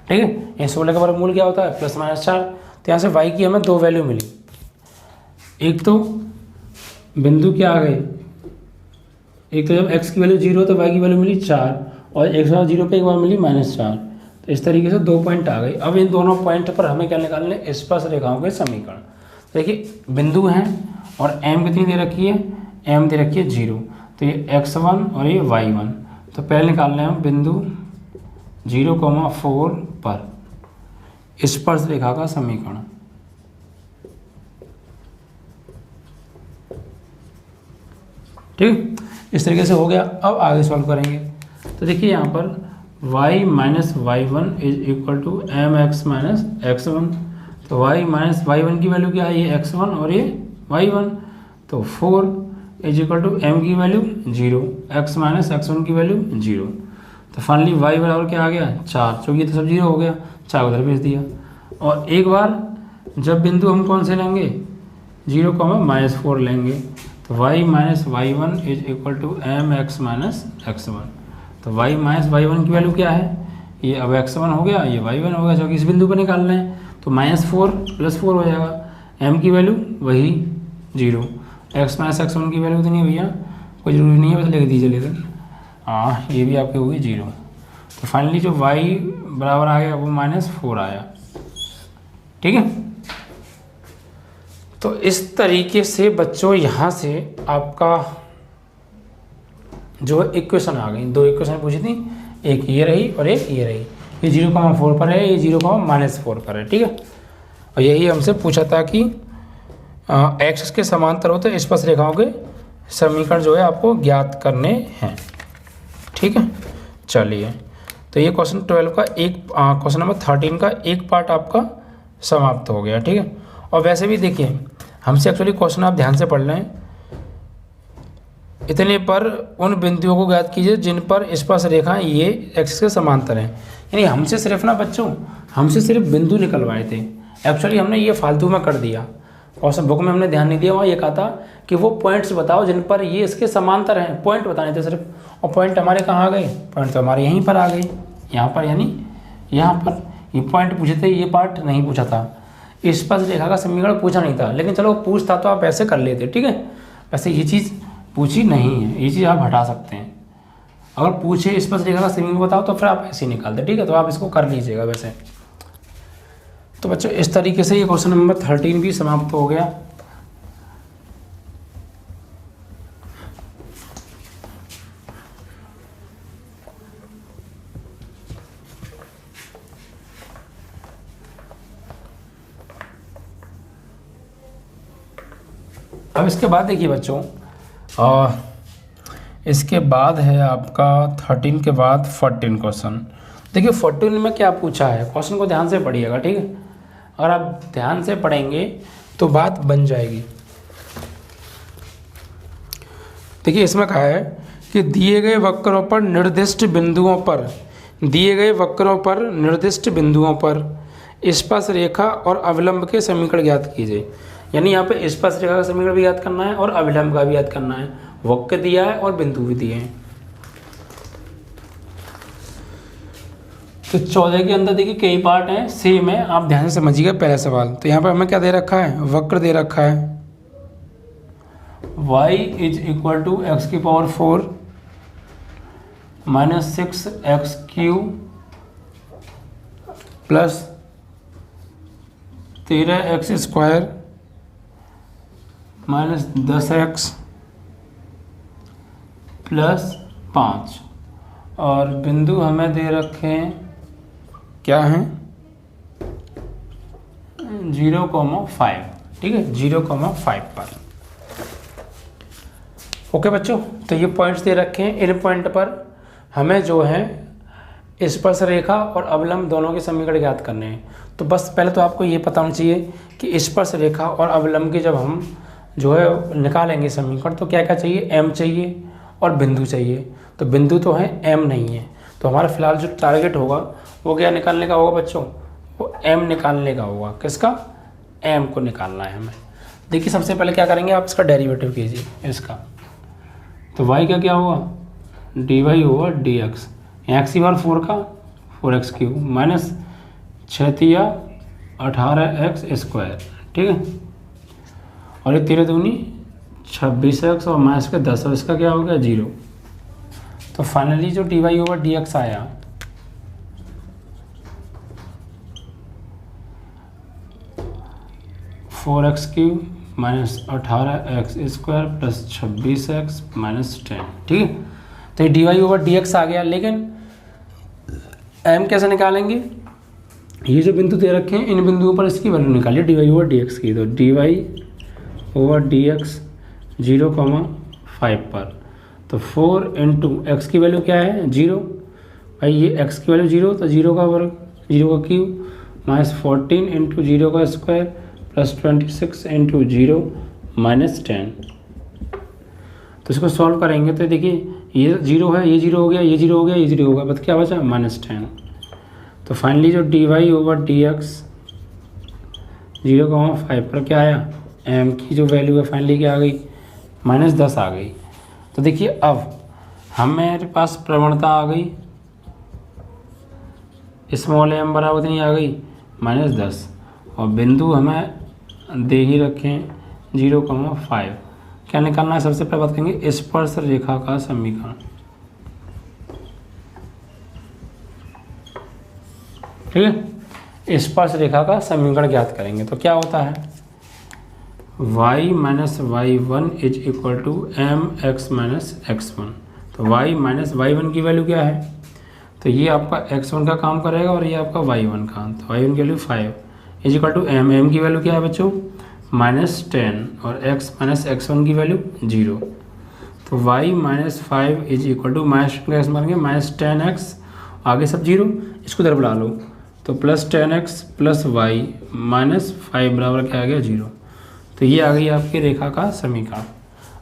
ठीक है। ये 16 का वर्गमूल क्या होता है +-4, तो यहाँ से y की हमें दो वैल्यू मिली, एक तो बिंदु क्या आ गए, एक तो जब x की वैल्यू 0 तो y की वैल्यू मिली 4, और एक बार 0 पे एक बार मिली -4, तो इस तरीके से 2 पॉइंट आ गए। अब इन दोनों पॉइंट पर हमें क्या निकालने, स्पर्श रेखाओं के समीकरण। देखिए बिंदु हैं और m कितनी दे रखी है, m दे रखी है 0, तो ये x1 और ये y1, तो पहले निकालने हम बिंदु 0,4 पर स्पर्श रेखा का समीकरण। ठीक, इस तरीके से हो गया। अब आगे सॉल्व करेंगे, तो देखिए यहाँ पर y-y1 is equal to mx-x1, तो y-y1 की वैल्यू क्या है, ये x1 और ये y1, तो 4 इज इक्वल टू m की वैल्यू 0, x-x1 की वैल्यू 0, तो फाइनली y बराबर क्या आ गया 4, क्योंकि ये तो सब 0 हो गया, 4 उधर भेज दिया। और एक बार जब बिंदु हम कौन से लेंगे 0,-4 लेंगे, तो y-y1 is equal to mx-x1, तो y-y1 की वैल्यू क्या है, ये अब x1 हो गया, ये y1 हो गया, क्योंकि इस बिंदु पर निकालना है, तो -4 + 4 हो जाएगा, m की वैल्यू वही 0, x-x1 की वैल्यू तो नहीं भैया, कोई जरूरी नहीं है, बस लिख दीजिए लेकर, हाँ ये भी आपकी होगी 0, तो फाइनली जो y बराबर आ गया वो -4 आया। ठीक है, तो इस तरीके से बच्चों यहाँ से आपका जो इक्वेशन आ गई, दो इक्वेशन पूछी थी, एक ये रही और एक ये रही, ये 0,4 पर है, ये 0,-4 पर है। ठीक है, और यही हमसे पूछा था कि एक्स के समांतर हो तो स्पर्श रेखाओं के समीकरण जो है आपको ज्ञात करने हैं। ठीक है, चलिए, तो ये क्वेश्चन 12 का क्वेश्चन नंबर 13 का एक पार्ट आपका समाप्त हो गया। ठीक है, और वैसे भी देखिए हमसे एक्चुअली क्वेश्चन आप ध्यान से पढ़ लें, इतने पर उन बिंदुओं को ज्ञात कीजिए जिन पर स्पर्श रेखाएं ये एक्सिस के समांतर हैं। यानी हमसे सिर्फ ना बच्चों, हमसे सिर्फ बिंदु निकलवाए थे, एक्चुअली हमने ये फालतू में कर दिया, क्वेश्चन बुक में हमने ध्यान नहीं दिया, वहाँ ये कहा था कि वो पॉइंट्स बताओ जिन पर ये इसके समांतर हैं, पॉइंट बताने थे सिर्फ, और पॉइंट हमारे कहाँ आ गए, पॉइंट तो हमारे यहीं पर आ गए, यहाँ पर, यानी यहाँ पर ये पॉइंट पूछे थे, ये पार्ट नहीं पूछा था, स्पर्श रेखा का समीकरण पूछा नहीं था, लेकिन चलो पूछता तो आप ऐसे कर लेते। ठीक है, वैसे ये चीज़ पूछी नहीं है, ये चीज़ आप हटा सकते हैं, अगर पूछे स्पर्श रेखा का समीकरण बताओ तो फिर आप ऐसे ही निकाल दें। ठीक है, तो आप इसको कर लीजिएगा वैसे। तो बच्चों इस तरीके से ये क्वेश्चन नंबर 13 भी समाप्त हो गया। अब इसके बाद देखिए बच्चों, इसके बाद है आपका 13 के बाद 14 क्वेश्चन। देखिए 14 में क्या पूछा है, क्वेश्चन को ध्यान से पढ़िएगा, ठीक है। अगर आप ध्यान से पढ़ेंगे तो बात बन जाएगी। देखिए इसमें कहा है कि दिए गए वक्रों पर निर्दिष्ट बिंदुओं पर स्पर्श रेखा और अविलंब के समीकरण ज्ञात कीजिए। यानी यहाँ पे स्पर्श रेखा का समीकरण भी ज्ञात करना है और अविलंब का भी ज्ञात करना है। वक्र दिया है और बिंदु भी दिए हैं। तो 14 के अंदर देखिए कई पार्ट हैं, सेम है, आप ध्यान से समझिएगा। पहला सवाल तो यहाँ पर हमें क्या दे रखा है, वक्र दे रखा है y is equal to X की power 4 minus 6x³ plus 13x² minus 10x plus 5, और बिंदु हमें दे रखे हैं क्या हैं 0,5, ठीक है, 0,5 पर। ओके बच्चों, तो ये पॉइंट्स दे रखे हैं। इन पॉइंट पर हमें जो है स्पर्श रेखा और अवलंब दोनों के समीकरण ज्ञात करने हैं। तो बस पहले तो आपको ये पता होना चाहिए कि स्पर्श रेखा और अवलंब के जब हम जो है निकालेंगे समीकरण तो क्या क्या चाहिए, m चाहिए और बिंदु चाहिए। तो बिंदु तो है, m नहीं है। तो हमारा फिलहाल जो टारगेट होगा वो क्या निकालने का होगा बच्चों, वो m निकालने का होगा। किसका, m को निकालना है हमें। देखिए सबसे पहले क्या करेंगे, आप इसका डेरिवेटिव कीजिए इसका। तो y का क्या होगा, dy होगा dx, x की बार 4 का 4x³ माइनस 6 18x², ठीक है, और ये 13 दूनी 26x और माइनस के 10, और इसका क्या हो गया 0। तो फाइनली जो dy ओवर dx आया (4x³ minus 18x² plus 26x minus 10), ठीक है। तो ये dy ओवर dx आ गया। लेकिन m कैसे निकालेंगे, ये जो बिंदु दे रखे हैं इन बिंदुओं पर इसकी वैल्यू निकालिए dy ओवर dx की। तो dy ओवर dx 0,5 पर, तो 4 इंटू एक्स की वैल्यू क्या है 0, भाई ये x की वैल्यू 0, तो 0 का वर्ग 0³ माइनस 14 इंटू 0 का स्क्वायर प्लस 26 इंटू 0 माइनस 10। तो इसको सॉल्व करेंगे तो देखिए ये 0 है, ये 0 हो गया, ये 0 हो गया, ये 0 हो गया, बस क्या बचा माइनस 10। तो फाइनली जो dy ओवर dx 0,5 पर क्या आया, m की जो वैल्यू है फाइनली क्या आ गई माइनस 10 आ गई। तो देखिए अब हमारे पास प्रवणता आ गई, स्मॉल m बराबर कितनी आ गई माइनस 10, और बिंदु हमें दे ही रखें 0,5। क्या निकालना है, सबसे पहले बात करेंगे स्पर्श रेखा का समीकरण, ठीक है। स्पर्श रेखा का समीकरण ज्ञात करेंगे तो क्या होता है, y minus y1 is equal to mx minus x1। तो y माइनस y1 की वैल्यू क्या है, तो ये आपका x1 का काम करेगा और ये आपका y1 का। तो y1 की value 5 is equal to m की वैल्यू क्या है बच्चों माइनस 10, और x माइनस x1 की वैल्यू 0। तो y minus 5 is equal to minus मारेंगे माइनस 10x, आगे सब 0, इसको इधर बुला लो, तो plus 10x plus y minus 5 बराबर क्या आ गया 0। तो ये आ गई आपकी रेखा का समीकरण।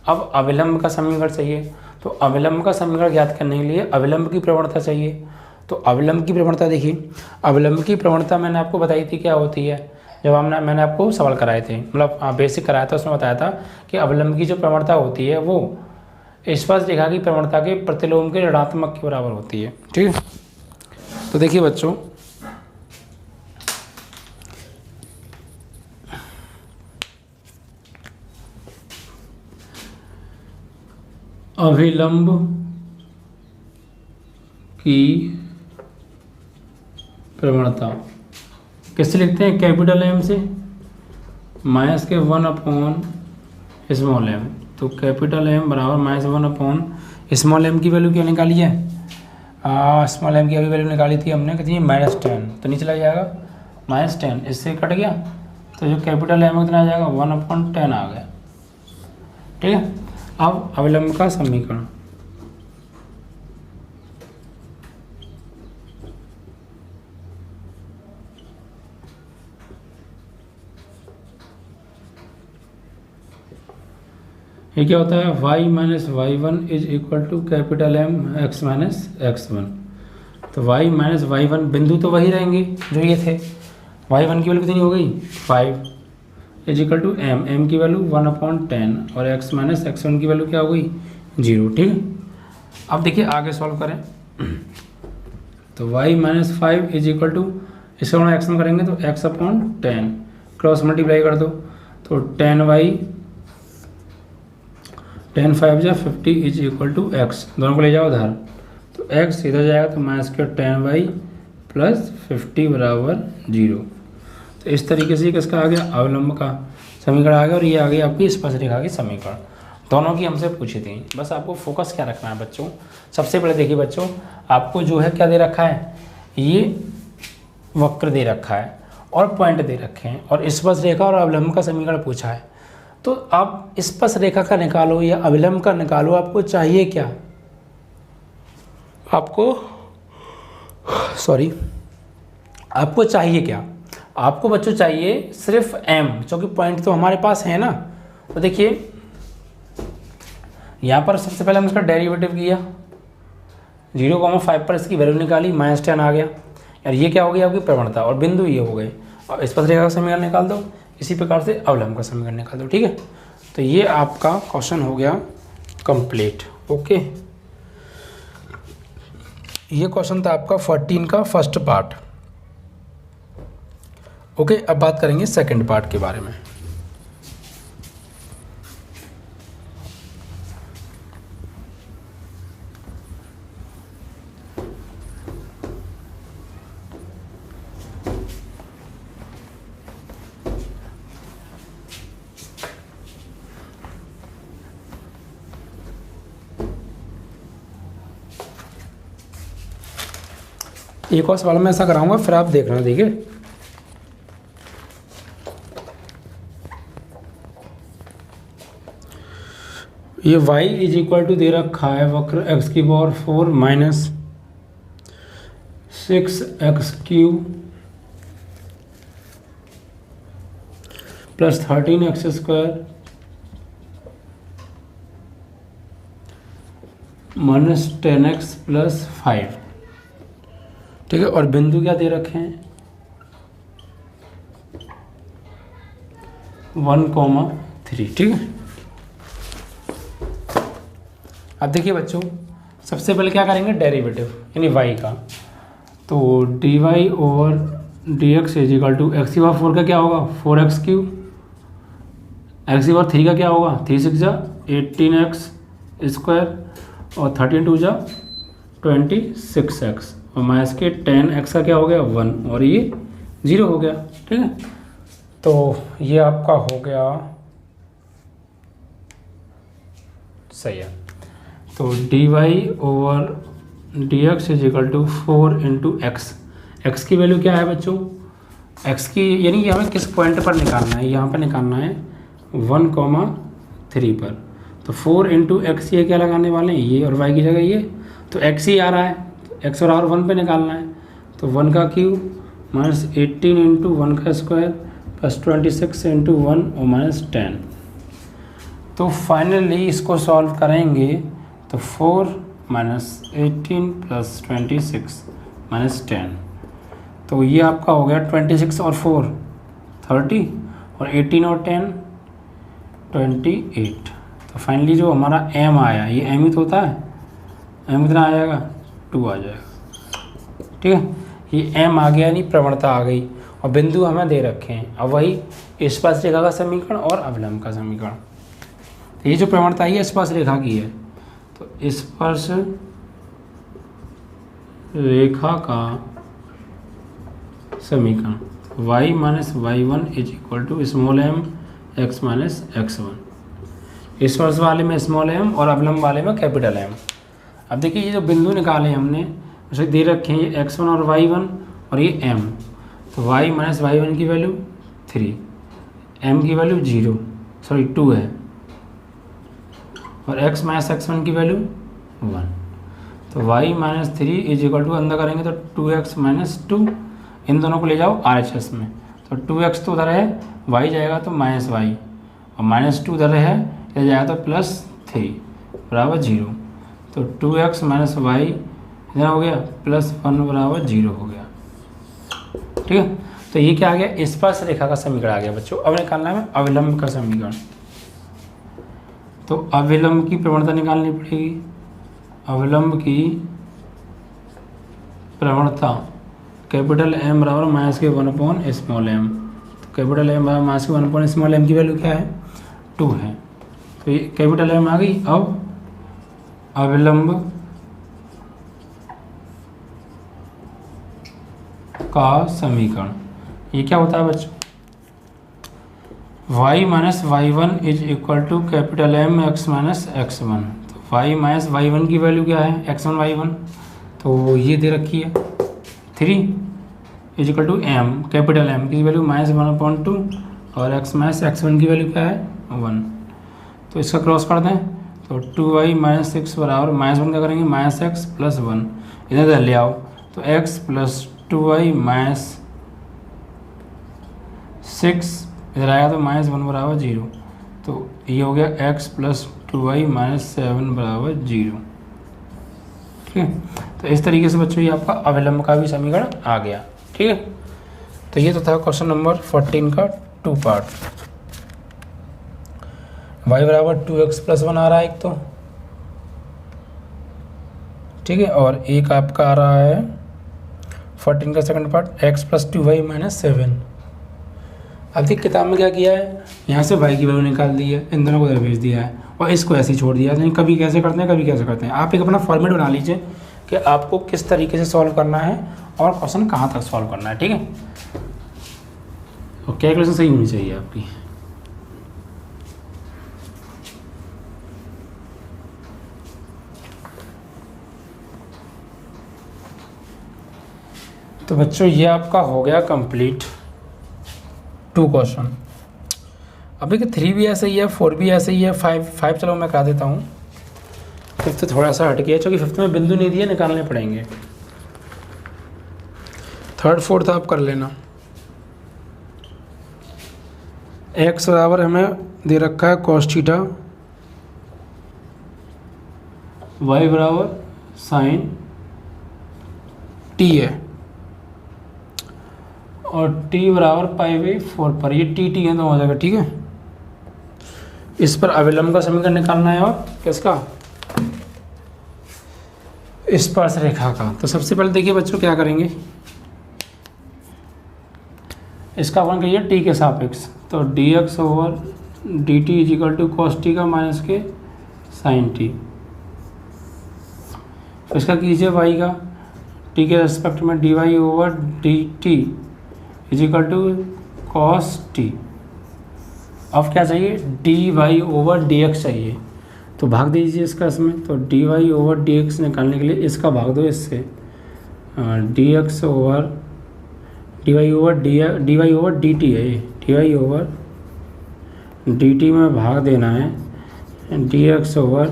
अब अविलंब का समीकरण चाहिए, तो अविलंब का समीकरण ज्ञात करने के लिए अविलंब की प्रवणता चाहिए। तो अविलंब की प्रवणता देखिए, अविलंब की प्रवणता मैंने आपको बताई थी क्या होती है, जब मैंने आपको सवाल कराए थे, मतलब बेसिक कराया था, उसमें बताया था कि अविलंब की जो प्रवणता होती है वो स्पर्श रेखा की प्रवणता के प्रतिलोम के ऋणात्मक के बराबर होती है, ठीक है। तो देखिए बच्चों, अभिलंब की प्रवणता किससे लिखते हैं, कैपिटल M से माइनस के 1 अपॉन स्मॉल m। तो कैपिटल M बराबर माइनस 1 अपॉन स्मॉल m की वैल्यू क्या निकाली है, स्मॉल m की अभी वैल्यू निकाली थी हमने कितनी माइनस 10, तो नीचे चला जाएगा माइनस 10, इससे कट गया, तो जो कैपिटल M कितना आ जाएगा 1/10 आ गया, ठीक है। अब अविलंब का समीकरण, ये क्या होता है, y minus Y one is equal to capital M x minus X one. तो y माइनस वाई वन बिंदु तो वही रहेंगे जो ये थे। y1 की वैल्यू कितनी हो गई 5 इज इक्वल टू m की वैल्यू 1/10 और x माइनस x1 की वैल्यू क्या हो गई 0। ठीक है, अब देखिए आगे सॉल्व करें। तो y minus 5 is equal to, इससे हम x में करेंगे तो x/10 क्रॉस मल्टीप्लाई कर दो तो 10y 10 5 जा 50 इज इक्वल टू x, दोनों को ले जाओ उधर तो x इधर जाएगा तो -10y प्लस 50 बराबर 0। तो इस तरीके से किसका आ गया, अवलंब का समीकरण आ गया। और ये आ गई आपकी स्पर्शरेखा की समीकरण, दोनों की हमसे पूछी थी। बस आपको फोकस क्या रखना है बच्चों, सबसे पहले देखिए बच्चों, आपको जो है क्या दे रखा है, ये वक्र दे रखा है और पॉइंट दे रखे हैं और स्पर्शरेखा और अवलंब का समीकरण पूछा है। तो आप स्पर्शरेखा का निकालो या अवलंब का निकालो, आपको चाहिए क्या, आपको चाहिए क्या, आपको बच्चों चाहिए सिर्फ m, क्योंकि पॉइंट तो हमारे पास है ना। तो देखिए यहाँ पर सबसे पहले हम इसका डेरिवेटिव किया, 0,5 पर इसकी वैल्यू निकाली, -10 आ गया यार, ये क्या हो गई आपकी प्रवणता और बिंदु ये हो गए। और स्पर्शरेखा का समीकरण निकाल दो, इसी प्रकार से अवलंब का समीकरण निकाल दो। ठीक है, तो ये आपका क्वेश्चन हो गया कंप्लीट। ओके, ये क्वेश्चन था आपका 14 का फर्स्ट पार्ट। ओके, अब बात करेंगे सेकंड पार्ट के बारे में। एक और सवाल मैं ऐसा कराऊंगा, फिर आप देखना। ठीक है, ये y इज इक्वल टू दे रखा है वक्र x की power 4 minus 6x³ plus 13x² minus 10x plus 5। ठीक है, और बिंदु क्या दे रखे हैं 1,3। ठीक है, अब देखिए बच्चों, सबसे पहले क्या करेंगे डेरिवेटिव यानी y का। तो dy over dx is equal to X की पावर 4 का क्या होगा 4x³, एक्स की पावर 3 का क्या होगा 3 6 जा 18x² और 13 2 जा 26x और माइनस के 10x का क्या हो गया 1 और ये 0 हो गया। ठीक है, तो ये आपका हो गया सही है। तो dy over dx is equal to 4 into X, X की वैल्यू क्या है बच्चों, एक्स की यानी हमें किस पॉइंट पर निकालना है, यहाँ पर निकालना है 1,3 पर। तो 4 इंटू एक्स ये क्या लगाने वाले हैं ये, और y की जगह ये, तो x ही आ रहा है, x और r 1 पे निकालना है। तो 1 का क्यूब माइनस 18 इंटू 1 का स्क्वायर प्लस 26 इंटू 1 और माइनस 10। तो फाइनली इसको सॉल्व करेंगे तो 4 माइनस 18 प्लस 26 माइनस 10, तो ये आपका हो गया 26 और 4 30 और 18 और 10 28। तो फाइनली जो हमारा m आया, ये m ही तो होता है, m कितना आ जाएगा 2 आ जाएगा। ठीक है, ये m आ गया यानी प्रवणता आ गई और बिंदु हमें दे रखे हैं। अब वही स्पर्शरेखा का समीकरण और अवलंब का समीकरण। तो ये जो प्रवणता है स्पर्शरेखा की है, तो स्पर्श रेखा का समीकरण y minus y1 is equal to small m x minus x1। स्पर्श वाले में स्मॉल m और अवलंब वाले में कैपिटल M। अब देखिए ये जो बिंदु निकाले हमने उसे दे रखे हैं ये x1 और y1 और ये m। तो y माइनस y1 की वैल्यू 3, m की वैल्यू 2 है और x माइनस x1 की वैल्यू 1। तो y minus 3 is equal to अंदर करेंगे तो 2x माइनस 2, इन दोनों को ले जाओ RHS में। तो 2x तो उधर है, y जाएगा तो माइनस y और -2 उधर है, इधर जाएगा तो +3 बराबर 0। तो 2x माइनस वाई इधर हो गया +1 बराबर 0 हो गया। ठीक है, तो ये क्या आ गया, स्पर्श रेखा का समीकरण आ गया बच्चों। अब निकालना है अविलंब का समीकरण। तो अविलंब की प्रवणता निकालनी पड़ेगी। अविलंब की प्रवणता कैपिटल M बराबर -1/m। तो कैपिटल M बराबर -1/m की वैल्यू क्या है, 2 है। तो ये कैपिटल M आ गई। अब अविलंब का समीकरण ये क्या होता है बच्चों, y minus y1 is equal to capital M x minus x1। तो y माइनस y1 की वैल्यू क्या है, x1 y1, तो ये दे रखी है 3 is equal to m capital M की वैल्यू -1/2 और x माइनस x1 की वैल्यू क्या है 1। तो इसका क्रॉस कर दें तो 2y माइनस 6 बराबर -1 क्या करेंगे -x प्लस 1, इधर ले आओ तो x प्लस 2y माइनस 6 इधर आया तो -1 बराबर 0। तो ये हो गया x प्लस 2y माइनस 7 बराबर 0। ठीक है, तो इस तरीके से बच्चों ये आपका अविलंब का भी समीकरण आ गया। ठीक है, तो ये तो था क्वेश्चन नंबर 14 का 2 पार्ट। y बराबर 2x प्लस 1 आ रहा है एक तो, ठीक है, और एक आपका आ रहा है 14 का second part x plus 2y minus 7। अब देखिए किताब में क्या किया है, यहाँ से y की वैल्यू निकाल दी है, इन दोनों को इधर भेज दिया है और इसको ऐसे ही छोड़ दिया है। कभी कैसे करते हैं कभी कैसे करते हैं। आप एक अपना फॉर्मेट बना लीजिए कि आपको किस तरीके से सॉल्व करना है और क्वेश्चन कहाँ तक सॉल्व करना है। ठीक है, और कैलकुलेशन सही होनी चाहिए आपकी। तो बच्चों ये आपका हो गया कंप्लीट 2 क्वेश्चन। अभी कि 3 भी ऐसे ही है, 4 भी ऐसे ही है, 5 चलो मैं करा देता हूँ। 5th थोड़ा सा हट गया क्योंकि 5th में बिंदु नहीं दिए, निकालने पड़ेंगे। 3rd 4th आप कर लेना। x बराबर हमें दे रखा है cos थीटा, y बराबर साइन t है और t बराबर π/4 पर, ये टी है तो हो जाएगा। ठीक है, इस पर अविलंब का समीकरण निकालना है और किसका, स्पर्श रेखा का। तो सबसे पहले देखिए बच्चों क्या करेंगे, इसका अपन करिए t के सापेक्ष। तो dx over dt is equal to cos T का माइनस के साइन टी। फिर इसका कीजिए y का, t के रेस्पेक्ट में dy over dt is equal to cos T. अब क्या चाहिए, dy ओवर dx चाहिए, तो भाग दीजिए इसका इसमें। तो dy ओवर dx निकालने के लिए इसका भाग दो इससे, dx over dy over dt है ये, dy ओवर dt में भाग देना है dx ओवर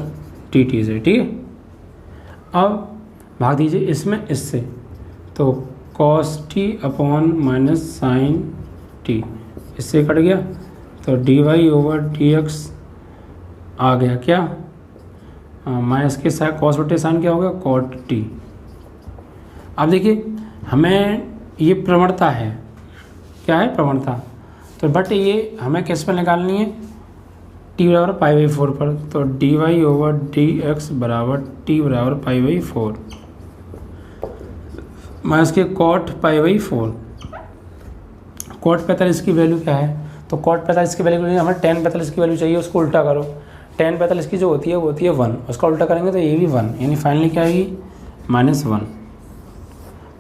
dt से। ठीक है, अब भाग दीजिए इसमें इससे, तो cos t upon minus sine t, इससे कट गया। तो dy ओवर dx आ गया क्या, माइनस के साथ cos बटे साइन क्या होगा cot t। अब देखिए हमें ये प्रवणता है, क्या है प्रवणता, तो बट ये हमें किस पर निकालनी है, t बराबर π/4 पर। तो dy ओवर dx बराबर t बराबर π/4 माइनस के कॉट π/4। कॉट 45 की वैल्यू क्या है, तो कॉट 45 की वैल्यू हमें tan 45 की वैल्यू चाहिए, उसको उल्टा करो। tan 45 की जो होती है वो होती है 1, उसका उल्टा करेंगे तो ये भी 1, यानी फाइनली क्या आएगी -1।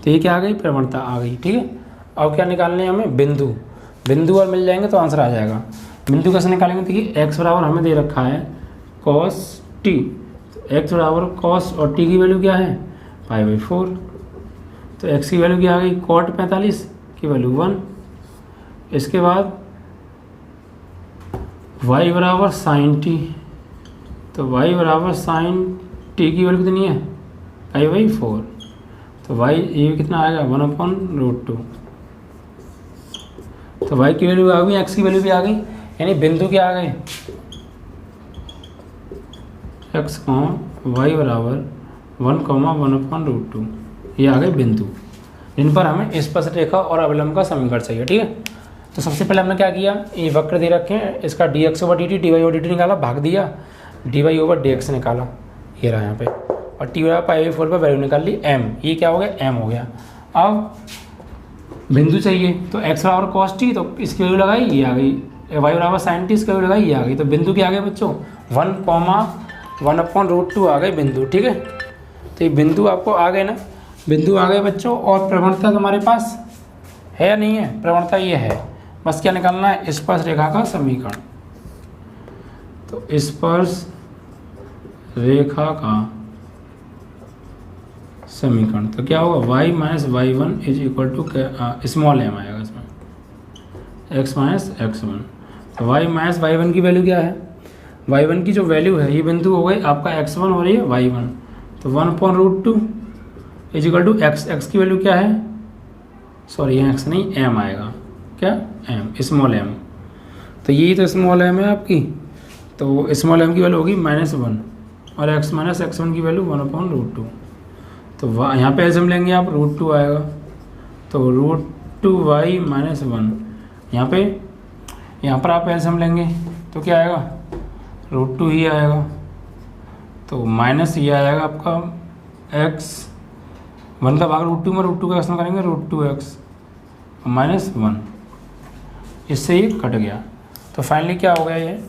तो ये क्या आ गई, प्रवणता आ गई। ठीक है, अब क्या निकालने हैं हमें, बिंदु। बिंदु और मिल जाएंगे तो आंसर आ जाएगा। बिंदु कैसे निकालेंगे, देखिए x बराबर हमें दे रखा है cos t, तो x बराबर cos और t की वैल्यू क्या है π/4। तो x की वैल्यू क्या आ गई, cot 45 की वैल्यू 1। इसके बाद y बराबर साइन t, तो y बराबर साइन t की वैल्यू कितनी है π/4। तो y ये कितना आएगा 1/√2। तो y की वैल्यू आ गई, x की वैल्यू भी आ गई, यानी बिंदु क्या आ गए, एक्स कॉमा वाई बराबर 1,1/√2। ये आ गए बिंदु जिन पर हमें स्पर्श रेखा और अवलंब का समीकरण चाहिए। ठीक है, तो सबसे पहले हमने क्या किया, ये वक्र दे रखे हैं, इसका dx/dt dy/dt निकाला, भाग दिया, dy/dx निकाला, ये रहा यहाँ पे, और t/π/4 पर वैल्यू निकाल ली m, ये क्या हो गया, m हो गया। अब बिंदु चाहिए तो x बराबर cos t, तो इसकी वैल्यू लगाई, ये आ गई, y बराबर sin t, इसकी वैल्यू लगाई, ये आ गई। तो बिंदु क्या आ गए बच्चों, 1,1/√2 आ गए बिंदु। ठीक है, तो ये बिंदु आपको आ गए ना, बिंदु आ गए बच्चों। और प्रवणता तुम्हारे पास है या नहीं है, प्रवणता ये है, बस क्या निकालना है, स्पर्श रेखा का समीकरण। तो स्पर्श रेखा का समीकरण तो क्या होगा, y minus y1 is equal to small m आएगा इसमें, x माइनस x1। तो y माइनस y1 की वैल्यू क्या है, y1 की जो वैल्यू है, ये बिंदु हो गई आपका x1 और ये y1, तो 1/√2 इज इक्वल टू x की वैल्यू क्या है, सॉरी ये x नहीं m आएगा, क्या m, स्मॉल m। तो यही तो स्मॉल m है आपकी, तो स्मॉल m की वैल्यू होगी -1 और x माइनस x1 की वैल्यू 1/√2। तो यहाँ पे एल्सियम लेंगे आप, √2 आएगा, तो √2y माइनस 1, यहाँ पर आप एल्सियम लेंगे तो क्या आएगा, √2 ही आएगा, तो माइनस ये आएगा आपका x1 का भाग √2 में, √2 का एक्शन करेंगे √2x माइनस 1, इससे ये कट गया। तो फाइनली क्या हो गया, ये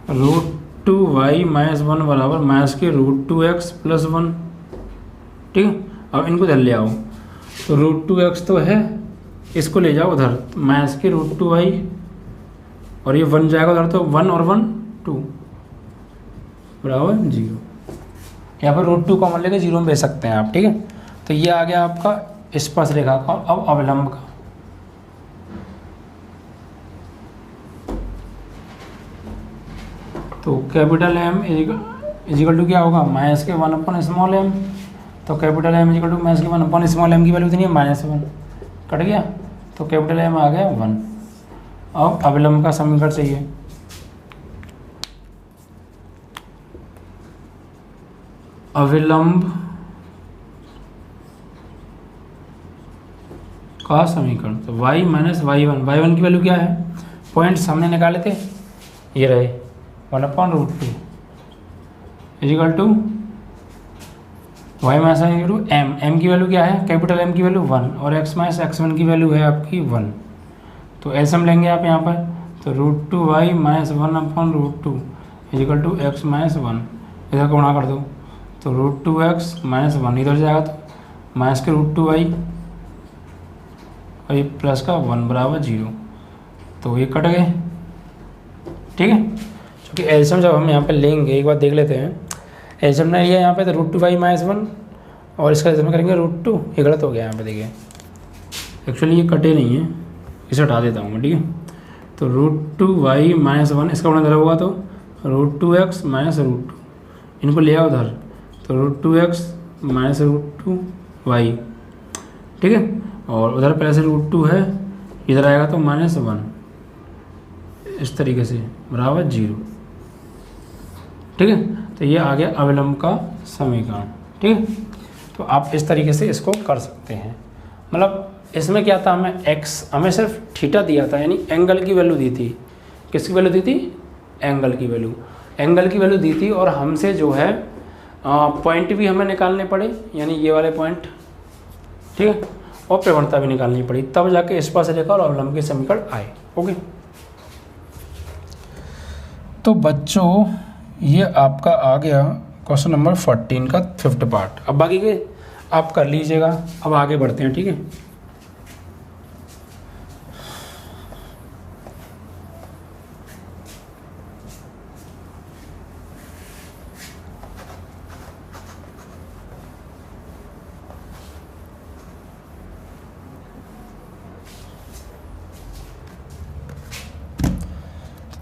√2y माइनस 1 बराबर माइनस के √2x प्लस 1। ठीक है, अब इनको इधर ले आओ, तो √2x तो है, इसको ले जाओ उधर, माइनस के √2y, और ये 1 जाएगा उधर, तो 1 और 1 2 बराबर 0। यहाँ पर √2 कॉमन लेके 0 में भेज सकते हैं आप। ठीक है, तो ये आ गया आपका स्पर्श रेखा का। अब अवलंब का, तो कैपिटल M इजिकल टू क्या होगा, माइनस के 1/स्मॉल m, तो capital M is equal to minus के 1/स्मॉल m की वैल्यू कितनी है, -1, कट गया, तो कैपिटल M आ गया 1। अब अवलंब का समीकरण चाहिए, अविलंब का समीकरण, तो y माइनस y1 की वैल्यू क्या है, पॉइंट्स हमने निकाले थे, ये रहे 1/√2 is equal to y minus m की वैल्यू क्या है, कैपिटल M की वैल्यू 1 और x माइनस x1 की वैल्यू है आपकी 1। तो एल्सियम लेंगे आप यहाँ पर, तो √2y minus 1/√2 is equal to x minus 1, इधर को गुणा कर दो, तो √2x माइनस 1 इधर जाएगा, तो माइनस के √2y और ये प्लस का 1 बराबर 0, तो ये कट गए। ठीक है, क्योंकि एल्सियम जब हम यहाँ पे लेंगे, एक बार देख लेते हैं, एल्सियम ने लिया यहाँ पे तो √2y माइनस 1 और इसका एल्सियम करेंगे √2, ये गलत हो गया यहाँ पे, देखिए एक्चुअली ये कटे नहीं है, इसे हटा देता हूँ मैं। ठीक है, तो √2y माइनस 1 इसका गुणा इधर होगा, तो √2x माइनस √2, इनको ले आओ उधर, तो √2x माइनस √2y। ठीक है, और उधर पहले से √2 है, इधर आएगा तो -1, इस तरीके से बराबर 0। ठीक है, तो ये आ गया अविलंब का समीकरण। ठीक है, तो आप इस तरीके से इसको कर सकते हैं। मतलब इसमें क्या था, हमें सिर्फ थीटा दिया था, यानी एंगल की वैल्यू दी थी। किसकी वैल्यू दी थी, एंगल की वैल्यू दी थी, और हमसे जो है पॉइंट भी हमें निकालने पड़े, यानी ये वाले पॉइंट। ठीक है, और प्रवणता भी निकालनी पड़ी, तब जाके स्पर्श रेखा और अवलंब के समीकरण आए। ओके, तो बच्चों ये आपका आ गया क्वेश्चन नंबर 14 का 5th पार्ट। अब बाकी के आप कर लीजिएगा, अब आगे बढ़ते हैं। ठीक है,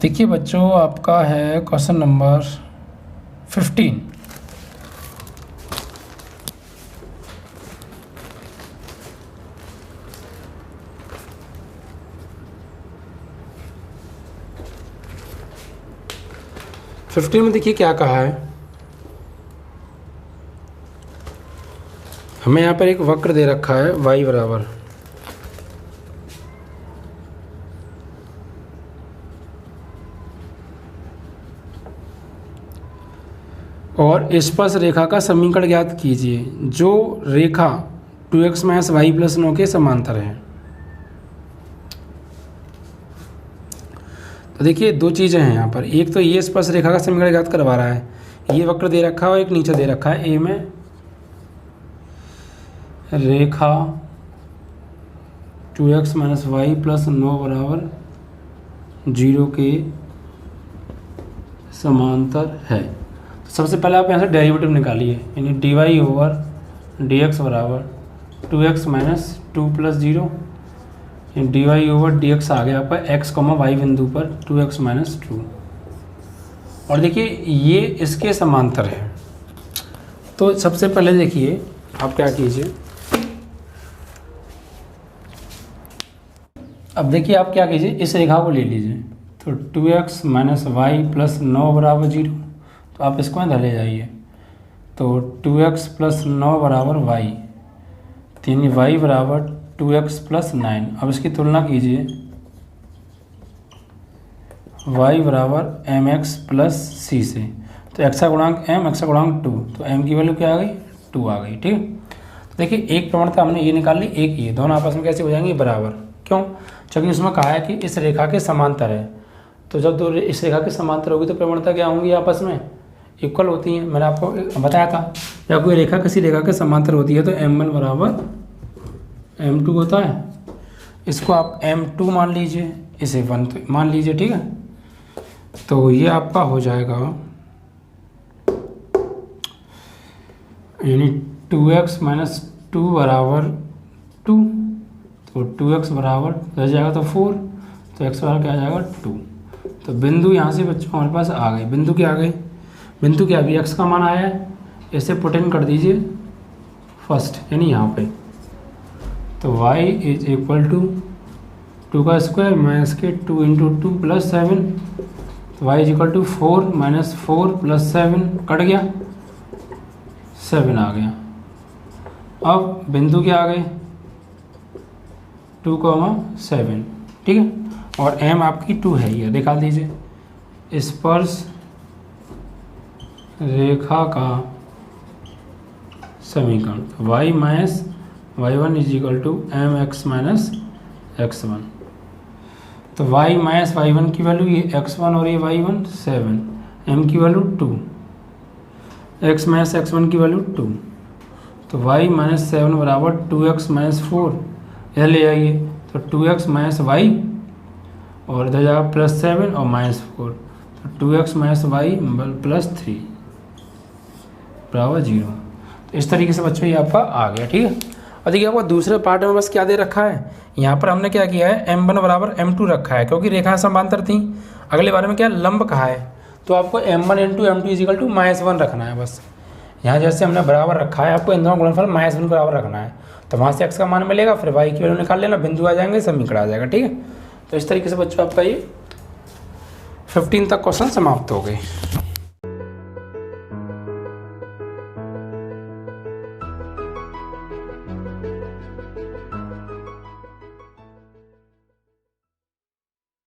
देखिए बच्चों, आपका है क्वेश्चन नंबर 15। 15 में देखिए क्या कहा है, हमें यहाँ पर एक वक्र दे रखा है y बराबर और स्पर्श रेखा का समीकरण ज्ञात कीजिए जो रेखा 2x माइनस वाई प्लस 9 के समांतर है। तो देखिए दो चीज़ें हैं यहाँ पर, एक तो ये स्पर्श रेखा का समीकरण ज्ञात करवा रहा है, ये वक्र दे रखा है और एक नीचे दे रखा है ए में रेखा 2x माइनस वाई प्लस 9 बराबर 0 के समांतर है। तो सबसे पहले आप यहाँ से डेरिवेटिव निकालिए, यानी D Y over D X बराबर 2x minus 2 plus 0, D Y over D X आ गया आपका x, y बिंदु पर 2x माइनस 2। और देखिए ये इसके समांतर है। तो सबसे पहले देखिए आप क्या कीजिए, अब देखिए आप क्या कीजिए, इस रेखा को ले लीजिए। तो 2x माइनस वाई प्लस 9 बराबर 0, तो आप इसको इधर ले जाइए। तो 2x प्लस 9 बराबर y, यानी y बराबर 2x प्लस 9। अब इसकी तुलना कीजिए, y बराबर mx प्लस c से। तो x का गुणांक m, x का गुणांक 2, तो m की वैल्यू क्या आ गई, 2 आ गई। ठीक है, तो देखिए एक प्रवणता हमने ये निकाल ली, एक ये, दोनों आपस में कैसे हो जाएंगे, बराबर। क्यों, क्योंकि उसमें कहा है कि इस रेखा के समांतर है। तो जब दो इस रेखा के समांतर होगी तो प्रवणता क्या होंगी, आपस में इक्वल होती हैं। मैंने आपको बताया था जब कोई रेखा किसी रेखा के समांतर होती है तो m1 बराबर m2 होता है। इसको आप m2 मान लीजिए, इसे 1 मान लीजिए। ठीक है, तो ये आपका हो जाएगा यानी 2x माइनस 2 बराबर 2, तो 2x बराबर रह जाएगा तो 4, तो x बराबर क्या आ जाएगा 2। तो बिंदु यहाँ से बच्चों हमारे पास आ गए। बिंदु क्या आ गए, बिंदु क्या अभी x का मान आया है, इसे पुट इन कर दीजिए फर्स्ट, यानी यहाँ पे। तो y इज इक्वल टू 2 का स्क्वायर माइनस के 2 इंटू 2 प्लस 7, तो y is equal to 4 minus 4 plus 7, cut गया 7 आ गया। अब बिंदु क्या आ गए 2,7। ठीक है, और m आपकी 2 है, ये दिखा दीजिए। स्पर्श रेखा का समीकरण y minus y1 is equal to M X minus x1। तो y माइनस y1 की वैल्यू ये x1 और ये y1 7, m की वैल्यू 2, x माइनस x1 की वैल्यू 2, तो y माइनस 7 बराबर 2x माइनस 4, इधर ले आइए तो 2x माइनस y और इधर जाएगा प्लस 7 और माइनस 4, तो 2x माइनस y प्लस 3 बराबर 0। तो इस तरीके से बच्चों ये आपका आ गया। ठीक है, और देखिए आपको दूसरे पार्ट में बस क्या दे रखा है, यहाँ पर हमने क्या किया है m1 बराबर m2 रखा है, क्योंकि रेखा समांतर थी। अगले बारे में क्या लंब कहा है, तो आपको m1 into m2 is equal to -1 रखना है। बस यहाँ जैसे हमने बराबर रखा है, आपको इन दोनों गुणनफल -1 बराबर रखना है। तो वहाँ से x का मान मिलेगा, फिर y की वैल्यू निकाल लेना, बिंदु आ जाएंगे, समीकरण आ जाएगा। ठीक है, तो इस तरीके से बच्चों आपका ये 15 तक क्वेश्चन समाप्त हो गए।